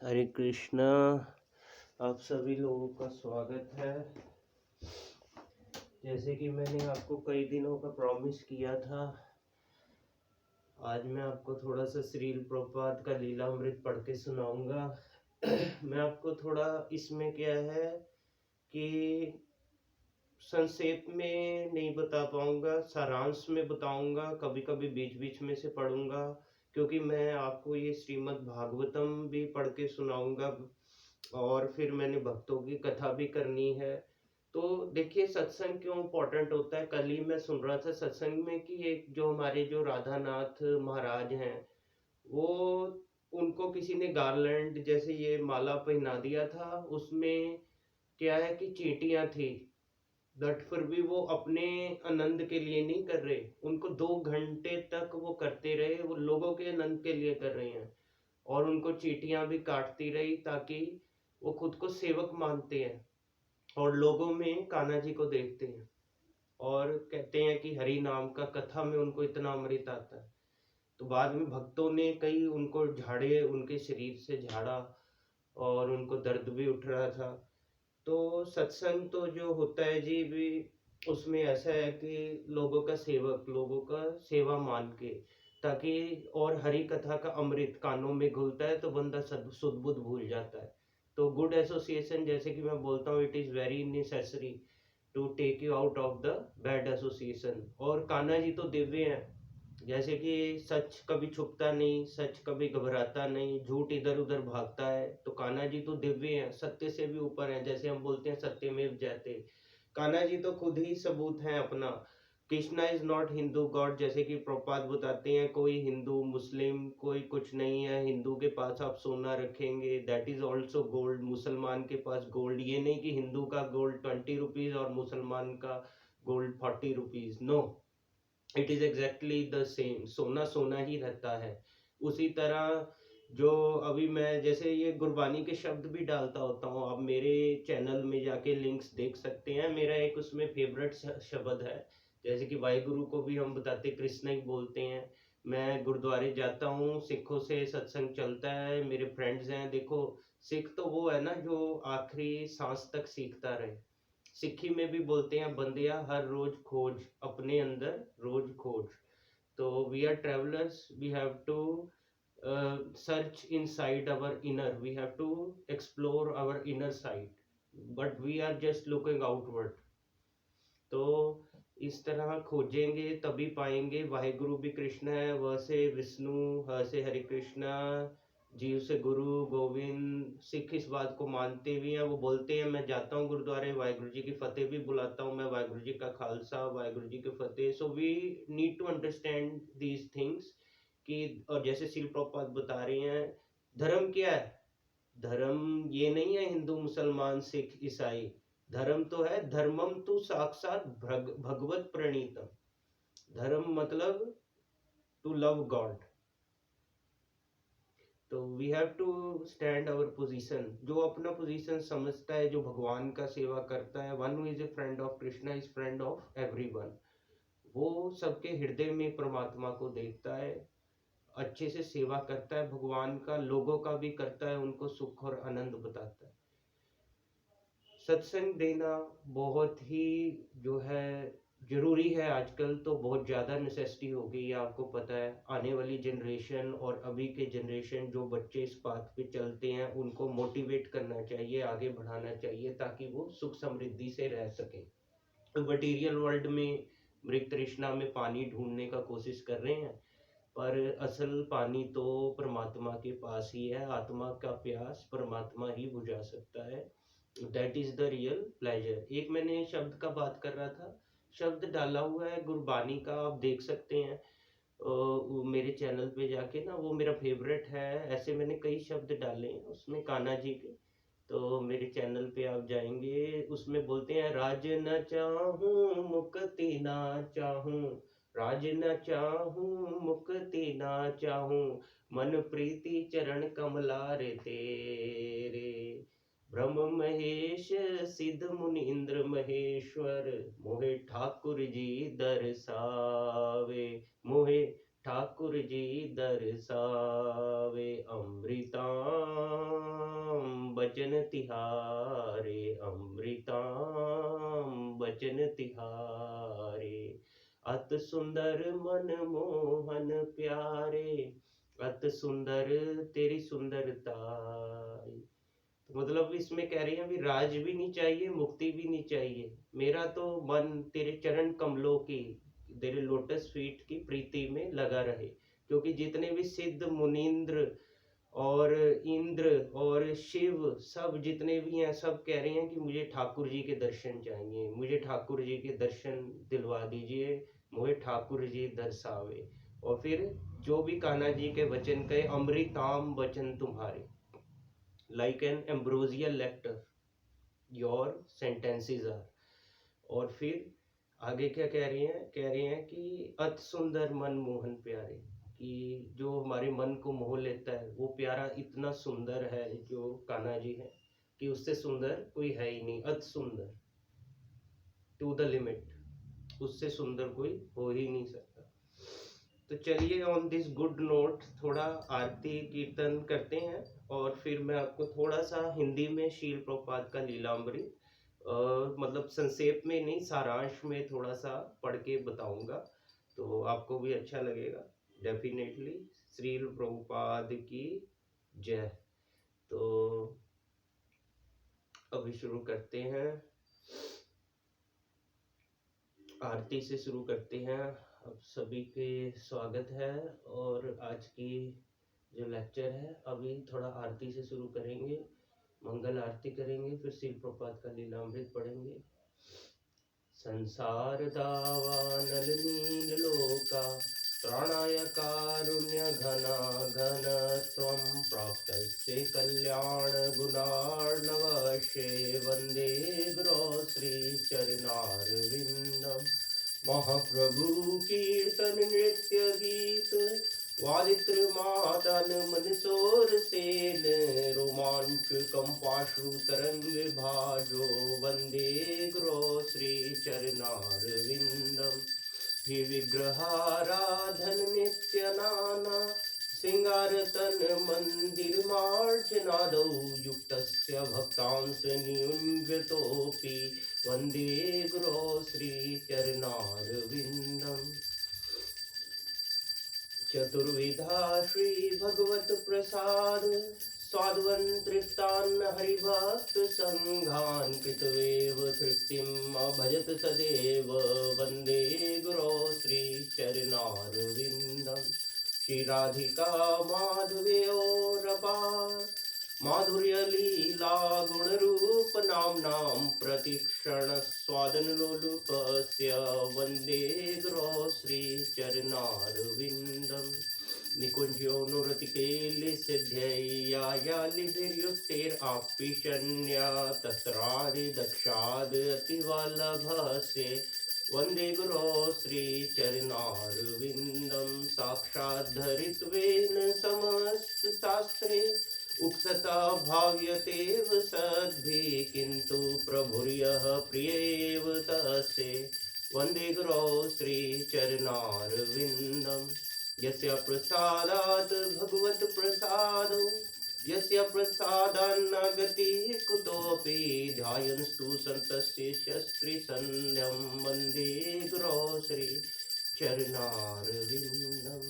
हरे कृष्णा। आप सभी लोगों का स्वागत है। जैसे कि मैंने आपको कई दिनों का प्रॉमिस किया था, आज मैं आपको थोड़ा सा श्रील प्रभुपाद का लीलामृत पढ़ के सुनाऊंगा। मैं आपको थोड़ा इसमें क्या है कि संक्षेप में नहीं बता पाऊंगा, सारांश में बताऊंगा, कभी कभी बीच बीच में से पढ़ूंगा, क्योंकि मैं आपको ये श्रीमद् भागवतम भी पढ़ के सुनाऊंगा और फिर मैंने भक्तों की कथा भी करनी है। तो देखिए सत्संग क्यों इम्पोर्टेंट होता है। कल ही मैं सुन रहा था सत्संग में कि एक जो हमारे जो राधानाथ महाराज हैं, वो उनको किसी ने गारलैंड जैसे ये माला पहना दिया था, उसमें क्या है कि चींटियां थी, बट फिर भी वो अपने आनंद के लिए नहीं कर रहे, उनको 2 घंटे तक वो करते रहे, वो लोगों के आनंद के लिए कर रहे हैं। और उनको चींटियां भी काटती रही ताकि वो खुद को सेवक मानते हैं और लोगों में कान्हा जी को देखते हैं और कहते हैं कि हरि नाम का कथा में उनको इतना अमृत आता है। तो बाद में भक्तों ने कई उनको झाड़े, उनके शरीर से झाड़ा और उनको दर्द भी उठ रहा था। तो सत्संग तो जो होता है जी भी, उसमें ऐसा है कि लोगों का सेवक, लोगों का सेवा मान के, ताकि और हरि कथा का अमृत कानों में घुलता है तो बंदा सुध बुध भूल जाता है। तो गुड एसोसिएशन, जैसे कि मैं बोलता हूँ, it is very necessary to take you out of the bad association. और कान्हा जी तो दिव्य हैं, जैसे कि सच कभी छुपता नहीं, सच कभी घबराता नहीं, झूठ इधर उधर भागता है। तो कान्हा जी तो दिव्य हैं, सत्य से भी ऊपर हैं। जैसे हम बोलते हैं सत्यमेव जयते, कान्हा जी तो खुद ही सबूत हैं अपना। Krishna is not Hindu God, जैसे कि प्रभुपाद बताते हैं, कोई हिंदू मुस्लिम कोई कुछ नहीं है। हिंदू के पास आप सोना रखेंगे, दैट इज ऑल्सो गोल्ड। मुसलमान के पास गोल्ड, ये नहीं कि हिंदू का गोल्ड 20 रुपीज और मुसलमान का gold 40 rupees, no, it is exactly the same. सोना सोना ही रहता है। उसी तरह जो अभी मैं जैसे ये गुरबानी के शब्द भी डालता होता हूँ, आप मेरे चैनल में जाके लिंक्स देख सकते हैं। मेरा एक उसमें फेवरेट शब्द है, जैसे कि वाहिगुरु को भी हम बताते कृष्ण ही बोलते हैं। मैं गुरुद्वारे जाता हूँ, सिखों से सत्संग चलता है, मेरे फ्रेंड्स हैं। देखो, सिख तो वो है ना जो आखिरी सांस तक सीखता रहे। सिक्खी में भी बोलते हैं, बंदिया हर रोज खोज, अपने अंदर रोज खोज। तो we are travellers, we have to search inside our inner, we have to explore our inner side, but we are just looking outward. तो इस तरह खोजेंगे तभी पाएंगे। वाहिगुरु भी कृष्ण है, वह से विष्णु, ह से हरे कृष्णा, जीव से गुरु गोविंद। सिख इस बात को मानते भी हैं। वो बोलते हैं, मैं जाता हूँ गुरुद्वारे, वाहिगुरु जी की फतेह भी बुलाता हूँ, मैं वाहिगुरु जी का खालसा, वाहिगुरु जी की फतेह। So we need to understand these things कि, और जैसे शिल प्रभुपाद बता रहे हैं, धर्म क्या है। धर्म ये नहीं है हिंदू मुसलमान सिख ईसाई। धर्म तो है धर्मम तु साक्षात भगवत प्रणीतम। धर्म मतलब टू लव गॉड। तो we have to stand our position. जो अपना पोजीशन समझता है, जो भगवान का सेवा करता है, one who is a friend of Krishna is friend of everyone. वो सबके हृदय में परमात्मा को देखता है, अच्छे से सेवा करता है भगवान का, लोगों का भी करता है, उनको सुख और आनंद बताता है। सत्संग देना बहुत ही जो है जरूरी है। आजकल तो बहुत ज़्यादा नेसेसिटी हो गई है, आपको पता है। आने वाली जनरेशन और अभी के जनरेशन जो बच्चे इस बात पे चलते हैं, उनको मोटिवेट करना चाहिए, आगे बढ़ाना चाहिए, ताकि वो सुख समृद्धि से रह सकें। मटेरियल वर्ल्ड में मृग तृष्णा में पानी ढूंढने का कोशिश कर रहे हैं, पर असल पानी तो परमात्मा के पास ही है। आत्मा का प्यास परमात्मा ही बुझा सकता है। That is the real pleasure. एक मैंने शब्द का बात कर रहा था, शब्द डाला हुआ है गुरबानी का, आप देख सकते हैं वो मेरे चैनल पे जाके ना, वो मेरा फेवरेट है। ऐसे मैंने कई शब्द डाले हैं उसमें कान्हा जी के। तो मेरे चैनल पे आप जाएंगे, उसमें बोलते हैं, राज न चाहूं मुक्ति ना चाहूं, राज न चाहूं मुक्ति ना चाहूं, मन प्रीति चरण कमलारे तेरे, ब्रह्म महेश सिद्ध मुनि इंद्र महेश्वर, मोहे ठाकुर जी दर्शावे, मोहे ठाकुर जी दर्शावे, अमृतानंद बचन तिहारे, अमृताम बचन तिहारे। अत सुंदर मन मोहन प्यारे, अत सुंदर तेरी सुंदरता। तो मतलब इसमें कह रही है भी राज भी नहीं चाहिए, मुक्ति भी नहीं चाहिए, मेरा तो मन तेरे चरण कमलों की, तेरे लोटस फीट की प्रीति में लगा रहे। क्योंकि जितने भी सिद्ध मुनींद्र और इंद्र और शिव सब जितने भी हैं, सब कह रहे हैं कि मुझे ठाकुर जी के दर्शन चाहिए, मुझे ठाकुर जी के दर्शन दिलवा दीजिए, मुझे ठाकुर जी दर्शावे। और फिर जो भी कान्हा जी के वचन कहे, अमृताम वचन तुम्हारे, like an ambrosial nectar your sentences are। और फिर आगे क्या कह रही हैं कि अति सुंदर मन मोहन प्यारे, कि जो हमारे मन को मोह लेता है वो प्यारा इतना सुंदर है जो कान्हा जी है, कि उससे सुंदर कोई है ही नहीं। अति सुंदर, टू द लिमिट, उससे सुंदर कोई हो ही नहीं सकता। तो चलिए ऑन दिस गुड नोट थोड़ा आरती कीर्तन करते हैं, और फिर मैं आपको थोड़ा सा हिंदी में शील प्रभुपाद का लीलामृत मतलब संक्षेप में नहीं, सारांश में थोड़ा सा पढ़ के बताऊंगा, तो आपको भी अच्छा लगेगा डेफिनेटली। श्रील प्रभुपाद की जय। तो अभी शुरू करते हैं, आरती से शुरू करते हैं। अब सभी के स्वागत है, और आज की जो लेक्चर है अभी थोड़ा आरती से शुरू करेंगे, मंगल आरती करेंगे, फिर शिल प्रपात का लीलामृत पढ़ेंगे। संसार दावानल नील लोका, त्राणाय कारुण्य घना घन त्वं प्राप्तस्य कल्याण गुणार्णवशे, वंदे गुरो श्री चरणारविंदम्। महाप्रभु कीर्तन नृत्य गीत, वादित्र मातन मनसोर सेन, रोमांच कंपाश्रु तरंग भाजो, वंदे गुरो श्री चरणारविंदम्। ही विग्रहाराधन नित्य नाना, सिंगार तन मंदिर मार्जनादौ, युक्तस्य भक्तांस नियुंजतोपि, वंदे गुरो श्री चरणारविंदम्। चतुर्विधा श्री भगवत प्रसाद, स्वाद्वन् तृप्तान् हरिभक्त संघान्, कृतवेव तृप्तिम् अभजत सदैव, वन्दे गुरो श्री चरणारविन्दम्। श्री राधिका माधवेयोरपार, माधुर्य लीला गुण रूप नाम्नां, प्रतिक्षण स्वादन लोलुपस्य, वन्दे गुरो श्री चरणारविन्दम्। निकुञ्जोऽनुरतिकेलि सिद्ध्यैयायालिभिर्युक्तैराप्यशन्या, तत्रादि दक्षाद् अतिवल्लभस्य, वन्दे गुरो श्री चरणारविन्दम्। साक्षात् धरित्वेन समस्त शास्त्रे, उक्सता भाव्यतेव सद्भिः, किन्तु प्रभुर्यः प्रियैव तस्य, वन्दे गुरो श्री चरणारविन्दम्। यस्य प्रसादात् भगवत् प्रसादो, यस्य प्रसादान्न गतिः कुतोऽपि, ध्यायन्तु सन्तस्य शस्त्रिसन्ध्यं, वन्दे गुरो श्री चरणारविन्दम्।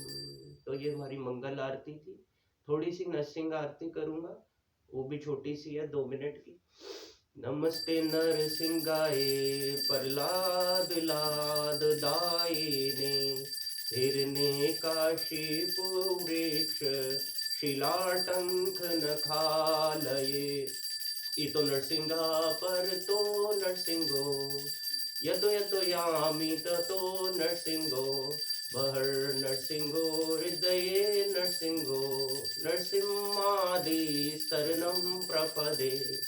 तो ये हमारी मंगल आरती थी। थोड़ी सी नरसिंह आरती करूंगा, वो भी छोटी सी है, 2 मिनट की। नमस्ते नरसिंहाय प्रहलाद लाद दायिने, हिरण्य काशिप वृक्ष शिलाटंक नखालये। इतो नरसिंहा पर तो नरसिंहो, यतो यतो यामि ततो नरसिंहो, बहर नरसिंहो हृदये नरसिंहो, नरसिंहादि शरणं प्रपदे।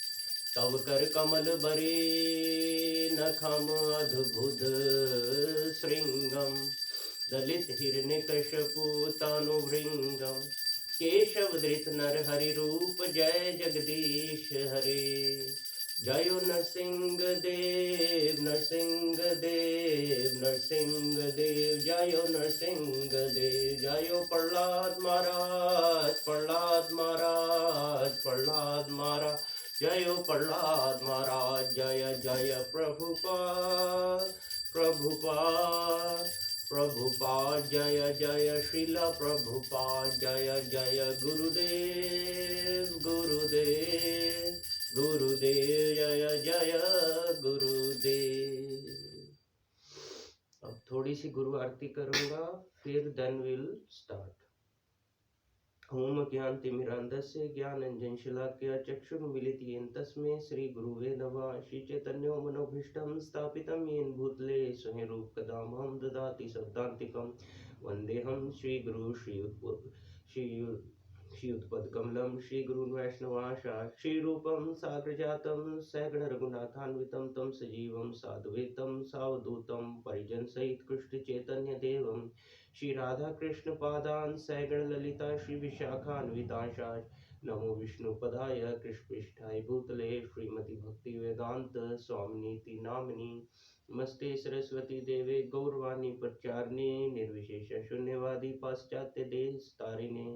तव कर कमल बरे नखम अद्भुत श्रृंगम, दलित हिरण्यकश्यपु तनुभृंगम, केशव धृत नर हरि रूप, जय जगदीश हरे। जयो नरसिंह देव नरसिंह देव नरसिंह देव, जयो नरसिंह देव, जयो प्रहलाद महाराज प्रहलाद महाराज प्रहलाद महाराज, जय प्रहलाद महाराज, जय जय प्रभुपाद प्रभुपाद प्रभुपाद, जय जय श्रीला प्रभुपाद, जय जय गुरुदेव गुरुदेव गुरुदेव, जय जय गुरुदेव। अब थोड़ी सी गुरु आरती करूंगा, फिर देन विल स्टार्ट। ओम ज्ञानतिमिरान्धस्य ज्ञानाञ्जनशलाकया चक्षुरुन्मीलितं तस्मै श्रीगुरुवे नमः। श्रीचैतन्यो मनोभीष्टं स्थापितं येन भूतले स्वयं रूपकदामहं ददाति शब्दान्तिकं। वन्देऽहं श्रीगुरु श्रीयुतपदकमलं श्रीगुरून् वैष्णवांश्च श्रीरूपं साग्रजातं सगण रघुनाथान्वितं तं सजीवं साद्वैतं सावधूतं परिजनसहित कृष्णचैतन्यदेवं श्री राधा कृष्ण पादान सैगण ललिता श्री विशाखान्वितांशाच। नमो विष्णुपदाय कृष्णपृष्ठाय भूतले श्रीमती भक्ति वेदांत स्वामिनीति नामिनी। नमस्ते सरस्वती देवे गौरवाणी प्रचारिणे निर्विशेष शून्यवादी पाश्चात्य देश तारिणे।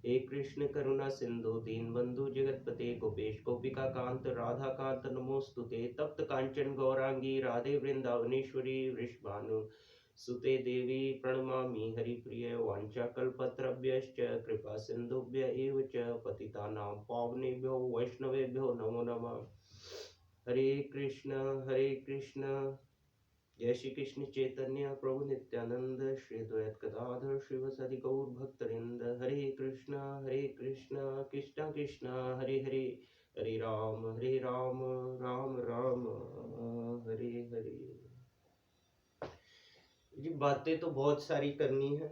हे कृष्ण करुणा सिंधु दीनबंधु जगतपते गोपेश गोपिका कांत राधा कांत नमोस्तुते। तप्त कांचन गौरांगी राधे वृंदावनेश्वरी वृषभानु सुते देवी प्रणमामि हरिप्रिय। वाञ्छाकल्पतरुभ्यश्च कृपा सिन्धुभ्य एव च पतितानां पावनेभ्यो वैष्णवेभ्यो नमो नमः। हरे कृष्ण जय श्री कृष्ण चैतन्य प्रभु नित्यानंद श्री द्वैत गदाधर श्रीवासादि गौर भक्तवृंद। हरे कृष्ण कृष्ण कृष्ण हरे हरे, हरे राम राम राम हरे हरे। जी बातें तो बहुत सारी करनी है,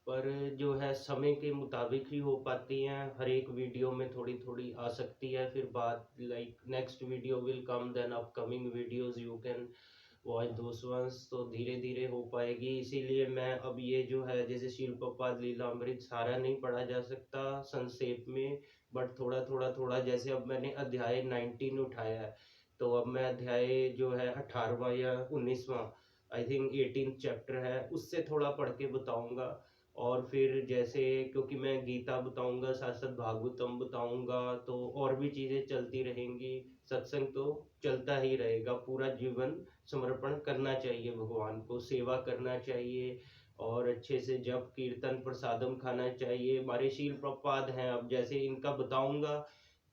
पर जो है समय के मुताबिक ही हो पाती हैं। हर एक वीडियो में थोड़ी थोड़ी आ सकती है, फिर बात like next video will come, then upcoming videos you can watch those ones, तो धीरे धीरे हो पाएगी। इसीलिए मैं अब ये जो है जैसे शील प्रपात लीलामृत सारा नहीं पढ़ा जा सकता संक्षेप में, बट थोड़ा थोड़ा जैसे अब मैंने अध्याय 19 उठाया है, तो अब मैं अध्याय जो है 18वां या 19वां आई थिंक 18 चैप्टर है उससे थोड़ा पढ़ के बताऊंगा। और फिर जैसे क्योंकि मैं गीता बताऊंगा साथ साथ भागवतम बताऊंगा, तो और भी चीजें चलती रहेंगी। सत्संग तो चलता ही रहेगा, पूरा जीवन समर्पण करना चाहिए भगवान को, सेवा करना चाहिए और अच्छे से जप कीर्तन प्रसादम खाना चाहिए। हमारे शील प्रपात हैं, अब जैसे इनका बताऊंगा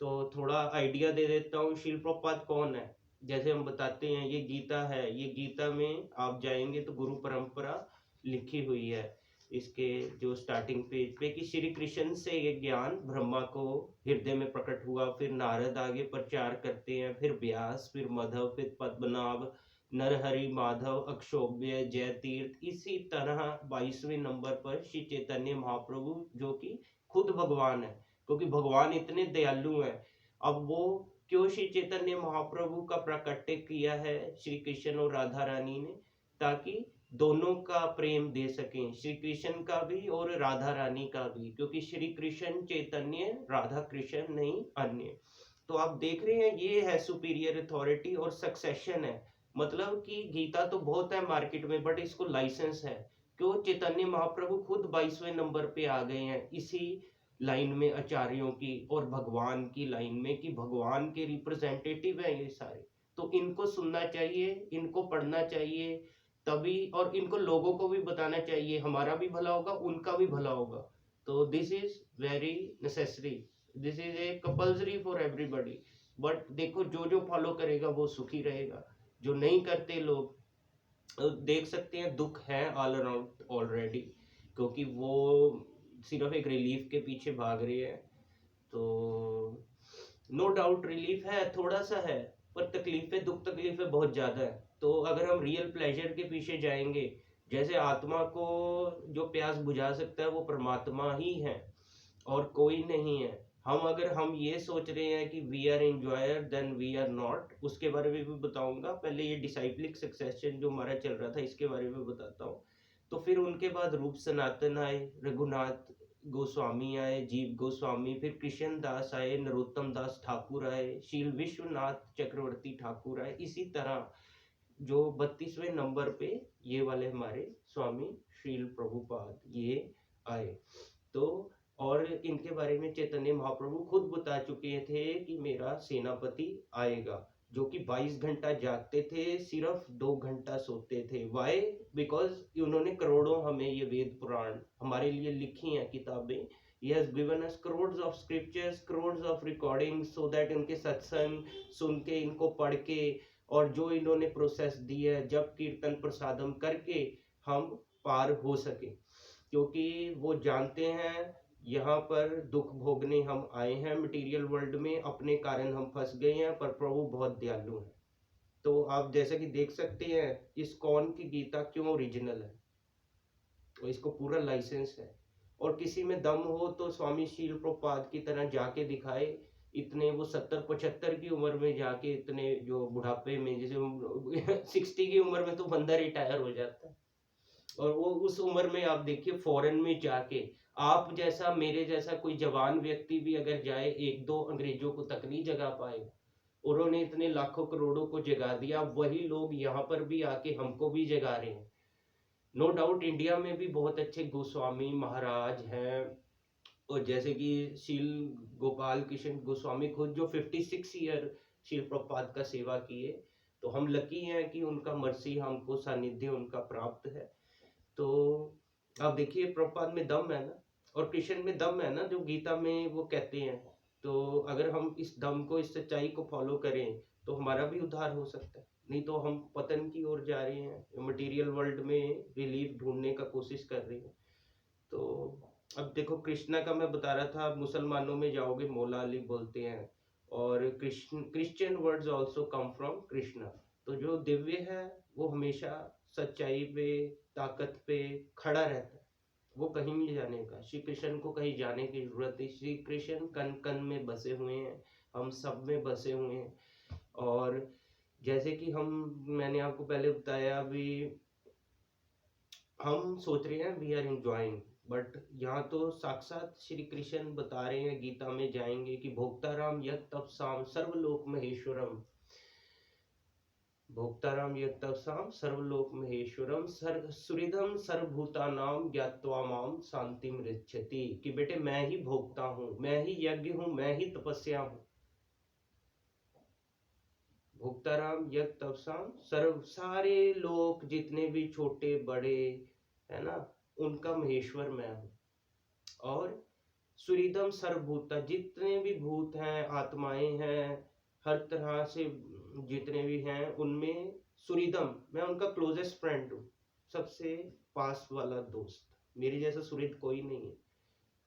तो थोड़ा आइडिया दे देता हूँ। शील प्रपात कौन है, जैसे हम बताते हैं ये गीता है, ये गीता में आप जाएंगे तो गुरु परंपरा लिखी हुई है इसके जो स्टार्टिंग पेज पे कि श्री कृष्ण से ये ज्ञान ब्रह्मा को हृदय में प्रकट हुआ, फिर नारद आगे प्रचार करते हैं, फिर व्यास, फिर माधव, फिर पद्मनाभ, नरहरि, माधव, अक्षोभ्य, जय तीर्थ। इसी तरह 22वें नंबर पर श्री चैतन्य महाप्रभु जो कि खुद भगवान है, क्योंकि भगवान इतने दयालु हैं। अब वो क्यों श्री चैतन्य महाप्रभु का प्राकट्य किया है श्री कृष्ण और राधा रानी ने, ताकि दोनों का प्रेम दे सकें, श्री कृष्ण का भी और राधा रानी का भी, क्योंकि श्री कृष्ण चैतन्य, राधा कृष्ण नहीं अन्य। तो आप देख रहे हैं ये है सुपीरियर अथॉरिटी और सक्सेशन है। मतलब कि गीता तो बहुत है मार्केट में, बट इसको लाइसेंस है। क्यों चैतन्य महाप्रभु खुद 22वें नंबर पे आ गए हैं इसी लाइन में, आचार्यों की और भगवान की लाइन में, कि भगवान के रिप्रेजेंटेटिव है ये सारे। तो इनको सुनना चाहिए, इनको पढ़ना चाहिए तभी, और इनको लोगों को भी बताना चाहिए, हमारा भी भला होगा उनका भी भला होगा। तो this is very necessary, this is a compulsory for everybody. But देखो जो जो फॉलो करेगा वो सुखी रहेगा, जो नहीं करते लोग देख सकते हैं दुख है ऑल अराउंड ऑलरेडी, क्योंकि वो सिर्फ एक रिलीफ के पीछे भाग रहे हैं। तो नो डाउट रिलीफ है, थोड़ा सा है, पर तकलीफें, दुख तकलीफें बहुत ज्यादा है। तो अगर हम रियल प्लेजर के पीछे जाएंगे, जैसे आत्मा को जो प्यास बुझा सकता है वो परमात्मा ही है और कोई नहीं है। हम ये सोच रहे हैं कि we are enjoyer, then we are not. उसके बारे में भी बताऊंगा, पहले ये डिसाइप्लिक सक्सेशन जो हमारा चल रहा था इसके बारे में बताता हूँ। तो फिर उनके बाद रूप सनातन आए, रघुनाथ गोस्वामी आए, जीव गोस्वामी, फिर कृष्ण दास आए, नरोत्तम दास ठाकुर आए, शील विश्वनाथ चक्रवर्ती ठाकुर आए। इसी तरह जो 32वें नंबर पे ये वाले हमारे स्वामी शील प्रभुपाद ये आए। तो और इनके बारे में चैतन्य महाप्रभु खुद बता चुके थे कि मेरा सेनापति आएगा, जो कि 22 घंटा जागते थे, सिर्फ 2 घंटा सोते थे। वाई? बिकॉज उन्होंने करोड़ों हमें ये वेद पुराण हमारे लिए लिखी हैं किताबें। He has given us crores of scriptures, crores of recordings, so that इनके सत्संग सुन के, इनको पढ़ के, और जो इन्होंने प्रोसेस दी है जब कीर्तन प्रसादम करके हम पार हो सके, क्योंकि वो जानते हैं यहाँ पर दुख भोगने हम आए हैं मटेरियल वर्ल्ड में, अपने कारण हम फंस गए हैं, पर प्रभु बहुत दयालु है। तो आप जैसा कि देख सकते हैं इस्कॉन की गीता क्यों ओरिजिनल है, तो इसको पूरा लाइसेंस है। और किसी में दम हो तो स्वामी शील प्रभुपाद की तरह जाके दिखाए। इतने वो 70-75 की उम्र में जाके, इतने जो बुढ़ापे में, जैसे 60 की उम्र में तो बंदा रिटायर हो जाता है, और वो उस उम्र में आप देखिए फॉरेन में जाके, आप जैसा मेरे जैसा कोई जवान व्यक्ति भी अगर जाए, एक दो अंग्रेजों को तक नहीं जगा पाएगा। उन्होंने इतने लाखों करोड़ों को जगा दिया, वही लोग यहाँ पर भी आके हमको भी जगा रहे हैं। नो डाउट इंडिया में भी बहुत अच्छे गोस्वामी महाराज हैं, और जैसे कि शील गोपाल कृष्ण गोस्वामी खुद जो 56 ईयर शील प्रभुपाद का सेवा किए, तो हम लकी हैं कि उनका मर्सी हमको सानिध्य उनका प्राप्त है। तो आप देखिए प्रभुपाद में दम है ना, और कृष्ण में दम है ना, जो गीता में वो कहते हैं। तो अगर हम इस दम को, इस सच्चाई को फॉलो करें तो हमारा भी उद्धार हो सकता है, नहीं तो हम पतन की ओर जा रहे हैं, मटेरियल वर्ल्ड में रिलीफ ढूंढने का कोशिश कर रहे हैं। तो अब देखो कृष्णा का मैं बता रहा था, मुसलमानों में जाओगे मौला अली बोलते हैं, और Christian words also come from Krishna. तो जो दिव्य है वो हमेशा सच्चाई पे, ताकत पे खड़ा रहता है, वो कहीं नहीं जाने का। श्री कृष्ण को कहीं जाने की जरूरत नहीं, श्री कृष्ण कन कन में बसे हुए हैं, हम सब में बसे हुए हैं। और जैसे कि मैंने आपको पहले बताया, अभी हम सोच रहे हैं वी आर एंजॉइंग, बट यहाँ तो साक्षात श्री कृष्ण बता रहे हैं, गीता में जाएंगे कि भोक्ताराम यत् तपसाम सर्वलोक महेश्वरम, भोक्ताराम यत् तपसाम सर्वलोक महेश्वरम सुहृदम सर्वभूतानाम ज्ञात्वा माम शांतिम ऋच्छति, कि बेटे मैं ही भोक्ता हूँ, मैं ही यज्ञ हूँ, मैं ही तपस्या हूँ। भोक्ताराम यत् तपसाम सर्व, सारे लोग जितने भी छोटे बड़े है ना, उनका महेश्वर मैं हूँ। और सुहृदम सर्वभूता, जितने भी भूत हैं, आत्माएं हैं, हर तरह से जितने भी हैं, उनमें सुहृदम, मैं उनका क्लोजेस्ट फ्रेंड हूँ, सबसे पास वाला दोस्त, मेरे जैसा सुहृद कोई नहीं है।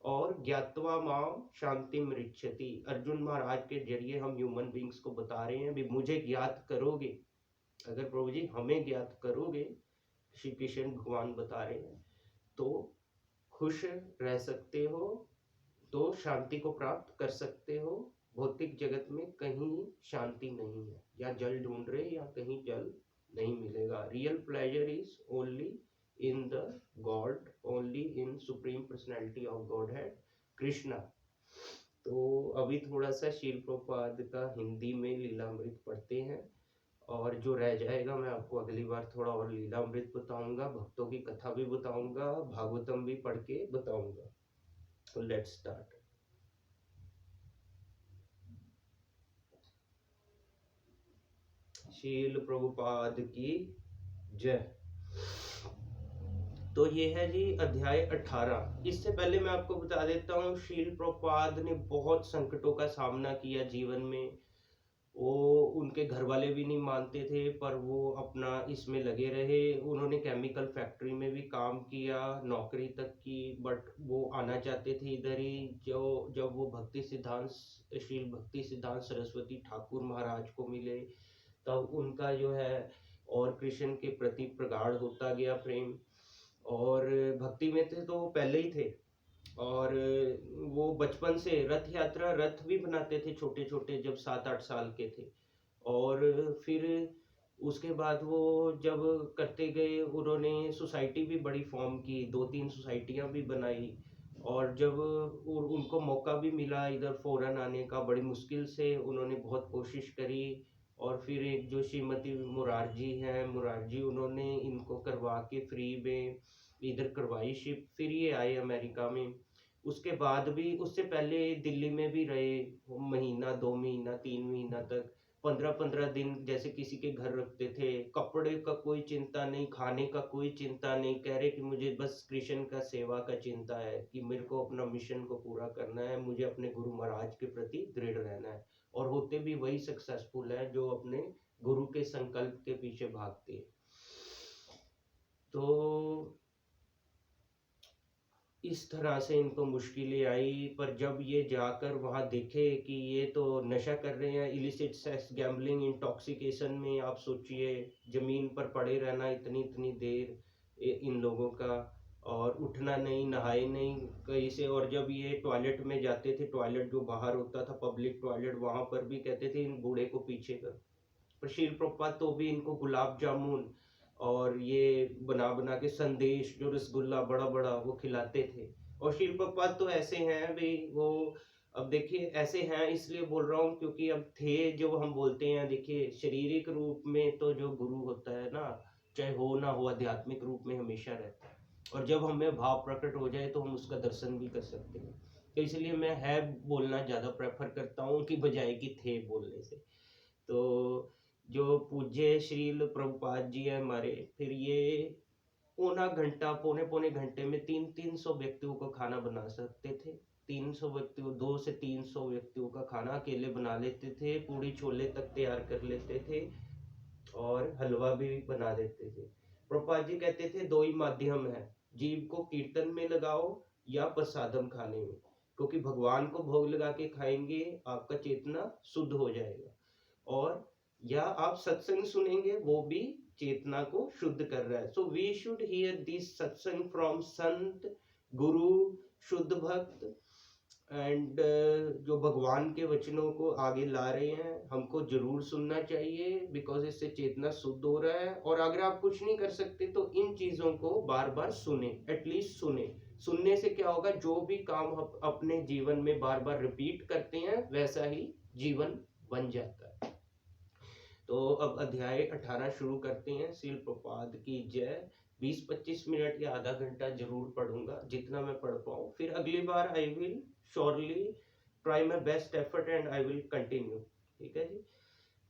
और ज्ञात्वा माम शांति मृच्छति, अर्जुन महाराज के जरिए हम ह्यूमन बींग्स को बता रहे हैं, भी मुझे ज्ञात करोगे, अगर प्रभु जी हमें ज्ञात करोगे, श्री कृष्ण भगवान बता रहे हैं, तो खुश रह सकते हो, तो शांति को प्राप्त कर सकते हो। भौतिक जगत में कहीं शांति नहीं है, या जल ढूंढ रहे या कहीं जल नहीं मिलेगा। Real pleasure is only in the God, only in supreme personality of God है कृष्णा। तो अभी थोड़ा सा शील प्रभुपाद का हिंदी में लीलामृत पढ़ते हैं, और जो रह जाएगा मैं आपको अगली बार थोड़ा और लीलामृत बताऊंगा, भक्तों की कथा भी बताऊंगा, भागवतम भी पढ़ के बताऊंगा। तो लेट्स स्टार्ट। शील प्रभुपाद की जय। तो ये है जी अध्याय 18। इससे पहले मैं आपको बता देता हूँ, शील प्रभुपाद ने बहुत संकटों का सामना किया जीवन में। वो, उनके घर वाले भी नहीं मानते थे, पर वो अपना इसमें लगे रहे। उन्होंने केमिकल फैक्ट्री में भी काम किया, नौकरी तक की, बट वो आना चाहते थे इधर ही। जो जब वो भक्ति सिद्धांत, श्रील भक्ति सिद्धांत सरस्वती ठाकुर महाराज को मिले, तब उनका जो है और कृष्ण के प्रति प्रगाढ़ होता गया प्रेम। और भक्ति में थे तो वो पहले ही थे, और वो बचपन से रथ यात्रा, रथ भी बनाते थे छोटे छोटे, जब 7-8 साल के थे। और फिर उसके बाद वो जब करते गए, उन्होंने सोसाइटी भी बड़ी फॉर्म की, 2-3 सोसाइटियां भी बनाई। और जब उनको मौका भी मिला इधर फौरन आने का, बड़ी मुश्किल से उन्होंने बहुत कोशिश करी। और फिर एक जो श्रीमती मुरारजी हैं, मुरारजी, उन्होंने इनको करवा के फ्री में इधर करवाई शिप, फिर ये आए अमेरिका में। उसके बाद भी, उससे पहले दिल्ली में भी रहे, महीना 2 महीना 3 महीना तक, 15-15 दिन जैसे किसी के घर रखते थे। कपड़े का कोई चिंता नहीं, खाने का कोई चिंता नहीं, कह रहे कि मुझे बस कृष्ण का सेवा का चिंता है, कि मेरे को अपना मिशन को पूरा करना है, मुझे अपने गुरु महाराज के प्रति दृढ़ रहना है। और होते भी वही सक्सेसफुल है जो अपने गुरु के संकल्प के पीछे भागते हैं। तो इस तरह से इनको मुश्किलें आई, पर जब ये जाकर वहाँ देखे कि ये तो नशा कर रहे हैं, इलिसिट सेक्स, गैम्बलिंग, इंटॉक्सिकेशन में, आप सोचिए जमीन पर पड़े रहना इतनी इतनी देर इन लोगों का, और उठना नहीं, नहाए नहीं कहीं से। और जब ये टॉयलेट में जाते थे, टॉयलेट जो बाहर होता था पब्लिक टॉयलेट, वहां पर भी कहते थे इन बूढ़े को पीछे कर। पर शील प्रभुपाद तो भी इनको गुलाब जामुन और ये बना बना के संदेश, जो रसगुल्ला बड़ा बड़ा, वो खिलाते थे। और शील प्रभुपाद तो ऐसे हैं भाई, वो अब देखिए ऐसे हैं इसलिए बोल रहा हूँ क्योंकि अब थे, जो हम बोलते हैं, देखिए शारीरिक रूप में तो जो गुरु होता है ना, चाहे हो ना हो, आध्यात्मिक रूप में हमेशा रहता है। और जब हमें भाव प्रकट हो जाए तो हम उसका दर्शन भी कर सकते हैं। तो इसलिए मैं है बोलना ज़्यादा प्रेफर करता हूँ कि बजाय कि थे बोलने से। तो जो पूज्य श्रील प्रभुपाद जी है हमारे, फिर ये पौना घंटा, पौने पौने घंटे में 300 व्यक्तियों का खाना बना सकते थे। 300 व्यक्तियों, 200 से 300 व्यक्तियों का खाना अकेले बना लेते थे, पूड़ी छोले तक तैयार कर लेते थे, और हलवा भी बना देते थे। प्रभुपाद जी कहते थे दो ही माध्यम है, जीव को कीर्तन में लगाओ या प्रसादम खाने में, क्योंकि भगवान को भोग लगा के खाएंगे आपका चेतना शुद्ध हो जाएगा, और या आप सत्संग सुनेंगे वो भी चेतना को शुद्ध कर रहा है। So we should hear this satsang from sant, guru, शुद्ध भक्त, एंड जो भगवान के वचनों को आगे ला रहे हैं, हमको जरूर सुनना चाहिए, बिकॉज इससे चेतना शुद्ध हो रहा है। और अगर आप कुछ नहीं कर सकते तो इन चीजों को बार बार सुने, एटलीस्ट सुने। सुनने से क्या होगा, जो भी काम हम अपने जीवन में बार बार रिपीट करते हैं वैसा ही जीवन बन जाता है। तो अब अध्याय 18 शुरू करते हैं। श्रील प्रभुपाद की जय। 20-25 मिनट या आधा घंटा जरूर पढ़ूंगा, जितना मैं पढ़ पाऊँ। फिर अगली बार I will surely try my best effort and I will continue. ठीक है जी।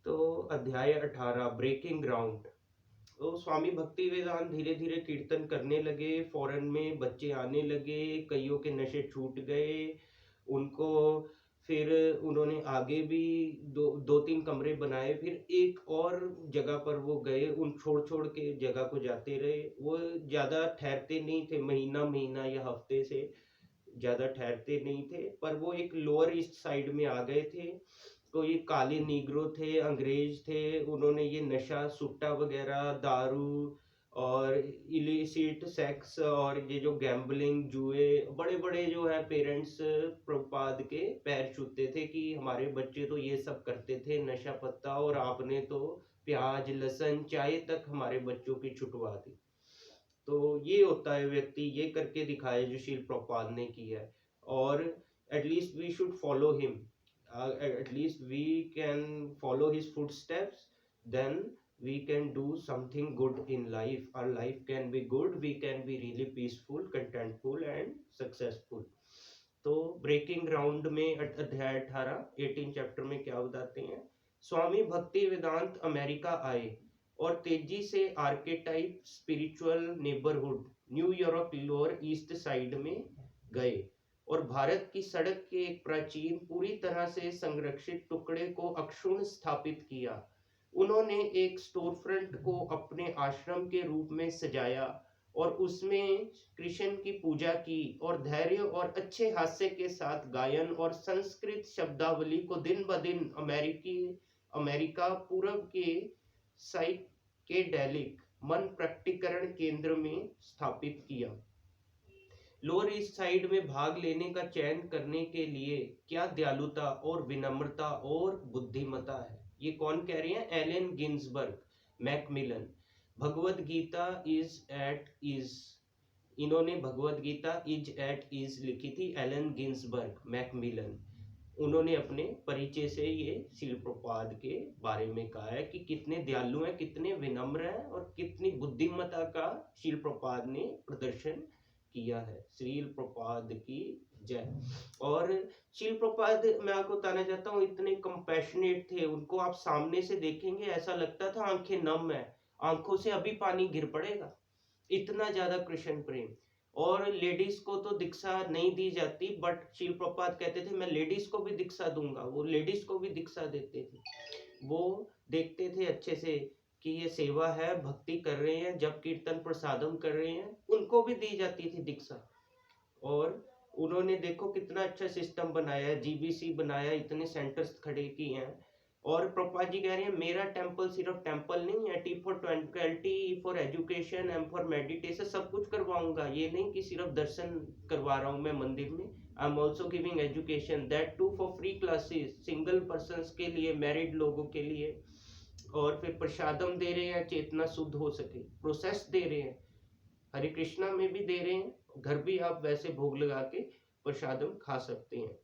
तो अध्याय 18, ब्रेकिंग ग्राउंड। तो स्वामी भक्ति वेदांत धीरे धीरे कीर्तन करने लगे, फॉरेन में बच्चे आने लगे, कईयों के नशे छूट गए उनको। फिर उन्होंने आगे भी दो तीन कमरे बनाए, फिर एक और जगह पर वो गए, उन छोड़ छोड़ के जगह को जाते रहे। वो ज़्यादा ठहरते नहीं थे, महीना महीना या हफ्ते से ज़्यादा ठहरते नहीं थे, पर वो एक लोअर ईस्ट साइड में आ गए थे। तो ये काले नीग्रो थे, अंग्रेज थे, उन्होंने ये नशा, सुट्टा वगैरह, दारू और इलिसिट सेक्स और ये जो गैम्बलिंग, जुए, बड़े बड़े जो है पेरेंट्स प्रभुपाद के पैर छूते थे कि हमारे बच्चे तो ये सब करते थे, नशा पत्ता, और आपने तो प्याज लहसुन चाय तक हमारे बच्चों की छुटवा दी। तो ये होता है व्यक्ति, ये करके दिखाया जो शील प्रभुपाद ने किया है। और at least we should follow him, at least we can follow his footsteps, then we can do something good in life. Our life can be good, we can be really peaceful, contentful and successful. तो breaking ground में अध्याय 18 18 chapter में क्या बताते हैं। स्वामी भक्ति वेदांत America आए और तेजी से archetype spiritual neighbourhood New York lower east side में गए और भारत की सड़क के एक प्राचीन, पूरी तरह से संरक्षित टुकड़े को अक्षुण्ण स्थापित किया। उन्होंने एक स्टोर फ्रंट को अपने आश्रम के रूप में सजाया और उसमें कृष्ण की पूजा की, और धैर्य और अच्छे हास्य के साथ गायन और संस्कृत शब्दावली को दिन ब दिन अमेरिका पूर्व के साइकेडेलिक मन प्रकटीकरण केंद्र में स्थापित किया। लोअर ईस्ट साइड में भाग लेने का चयन करने के लिए क्या दयालुता और विनम्रता और बुद्धिमता है। ये कौन कह रहे हैं? Allen Ginsberg Macmillan. Bhagavad Gita इन्होंने Bhagavad Gita as it is लिखी थी, एलन गिन्सबर्ग मैकमिलन। उन्होंने अपने परिचय से ये शील प्रभुपाद के बारे में कहा है कि कितने दयालु हैं, कितने विनम्र हैं और कितनी बुद्धिमत्ता का शील प्रभुपाद ने प्रदर्शन किया है। श्रील प्रभुपाद की जय। और शील प्रपाद मैं आपको बताना चाहता हूँ इतने कंपैशनेट थे, उनको आप सामने से देखेंगे ऐसा लगता था आंखें नम है, आंखों से अभी पानी गिर पड़ेगा, इतना ज्यादा कृष्ण प्रेम। और लेडीज को तो दीक्षा नहीं दी जाती, बट शील प्रपाद कहते थे मैं लेडीज को भी दीक्षा दूंगा, वो लेडीज को भी दीक्षा देते थे। वो देखते थे अच्छे से कि ये सेवा है, भक्ति कर रहे हैं, जब कीर्तन प्रसादम कर रहे हैं, उनको भी दी जाती थी दीक्षा। और उन्होंने देखो कितना अच्छा सिस्टम बनाया है, जीबीसी बनाया, इतने सेंटर्स खड़े किए हैं। और प्रभुपाद जी कह रहे हैं मेरा टेम्पल सिर्फ टेम्पल नहीं है, T for twenty for education, M for meditation, सब कुछ करवाऊंगा। ये नहीं कि सिर्फ दर्शन करवा रहा हूँ मैं मंदिर में, I am also giving education, that too for free classes, single person के लिए, मैरिड लोगों के लिए। और फिर प्रसादम दे रहे हैं, चेतना शुद्ध हो सके, प्रोसेस दे रहे हैं, हरे कृष्णा में भी दे रहे हैं, घर भी आप वैसे भोग लगा के प्रसादम खा सकते हैं,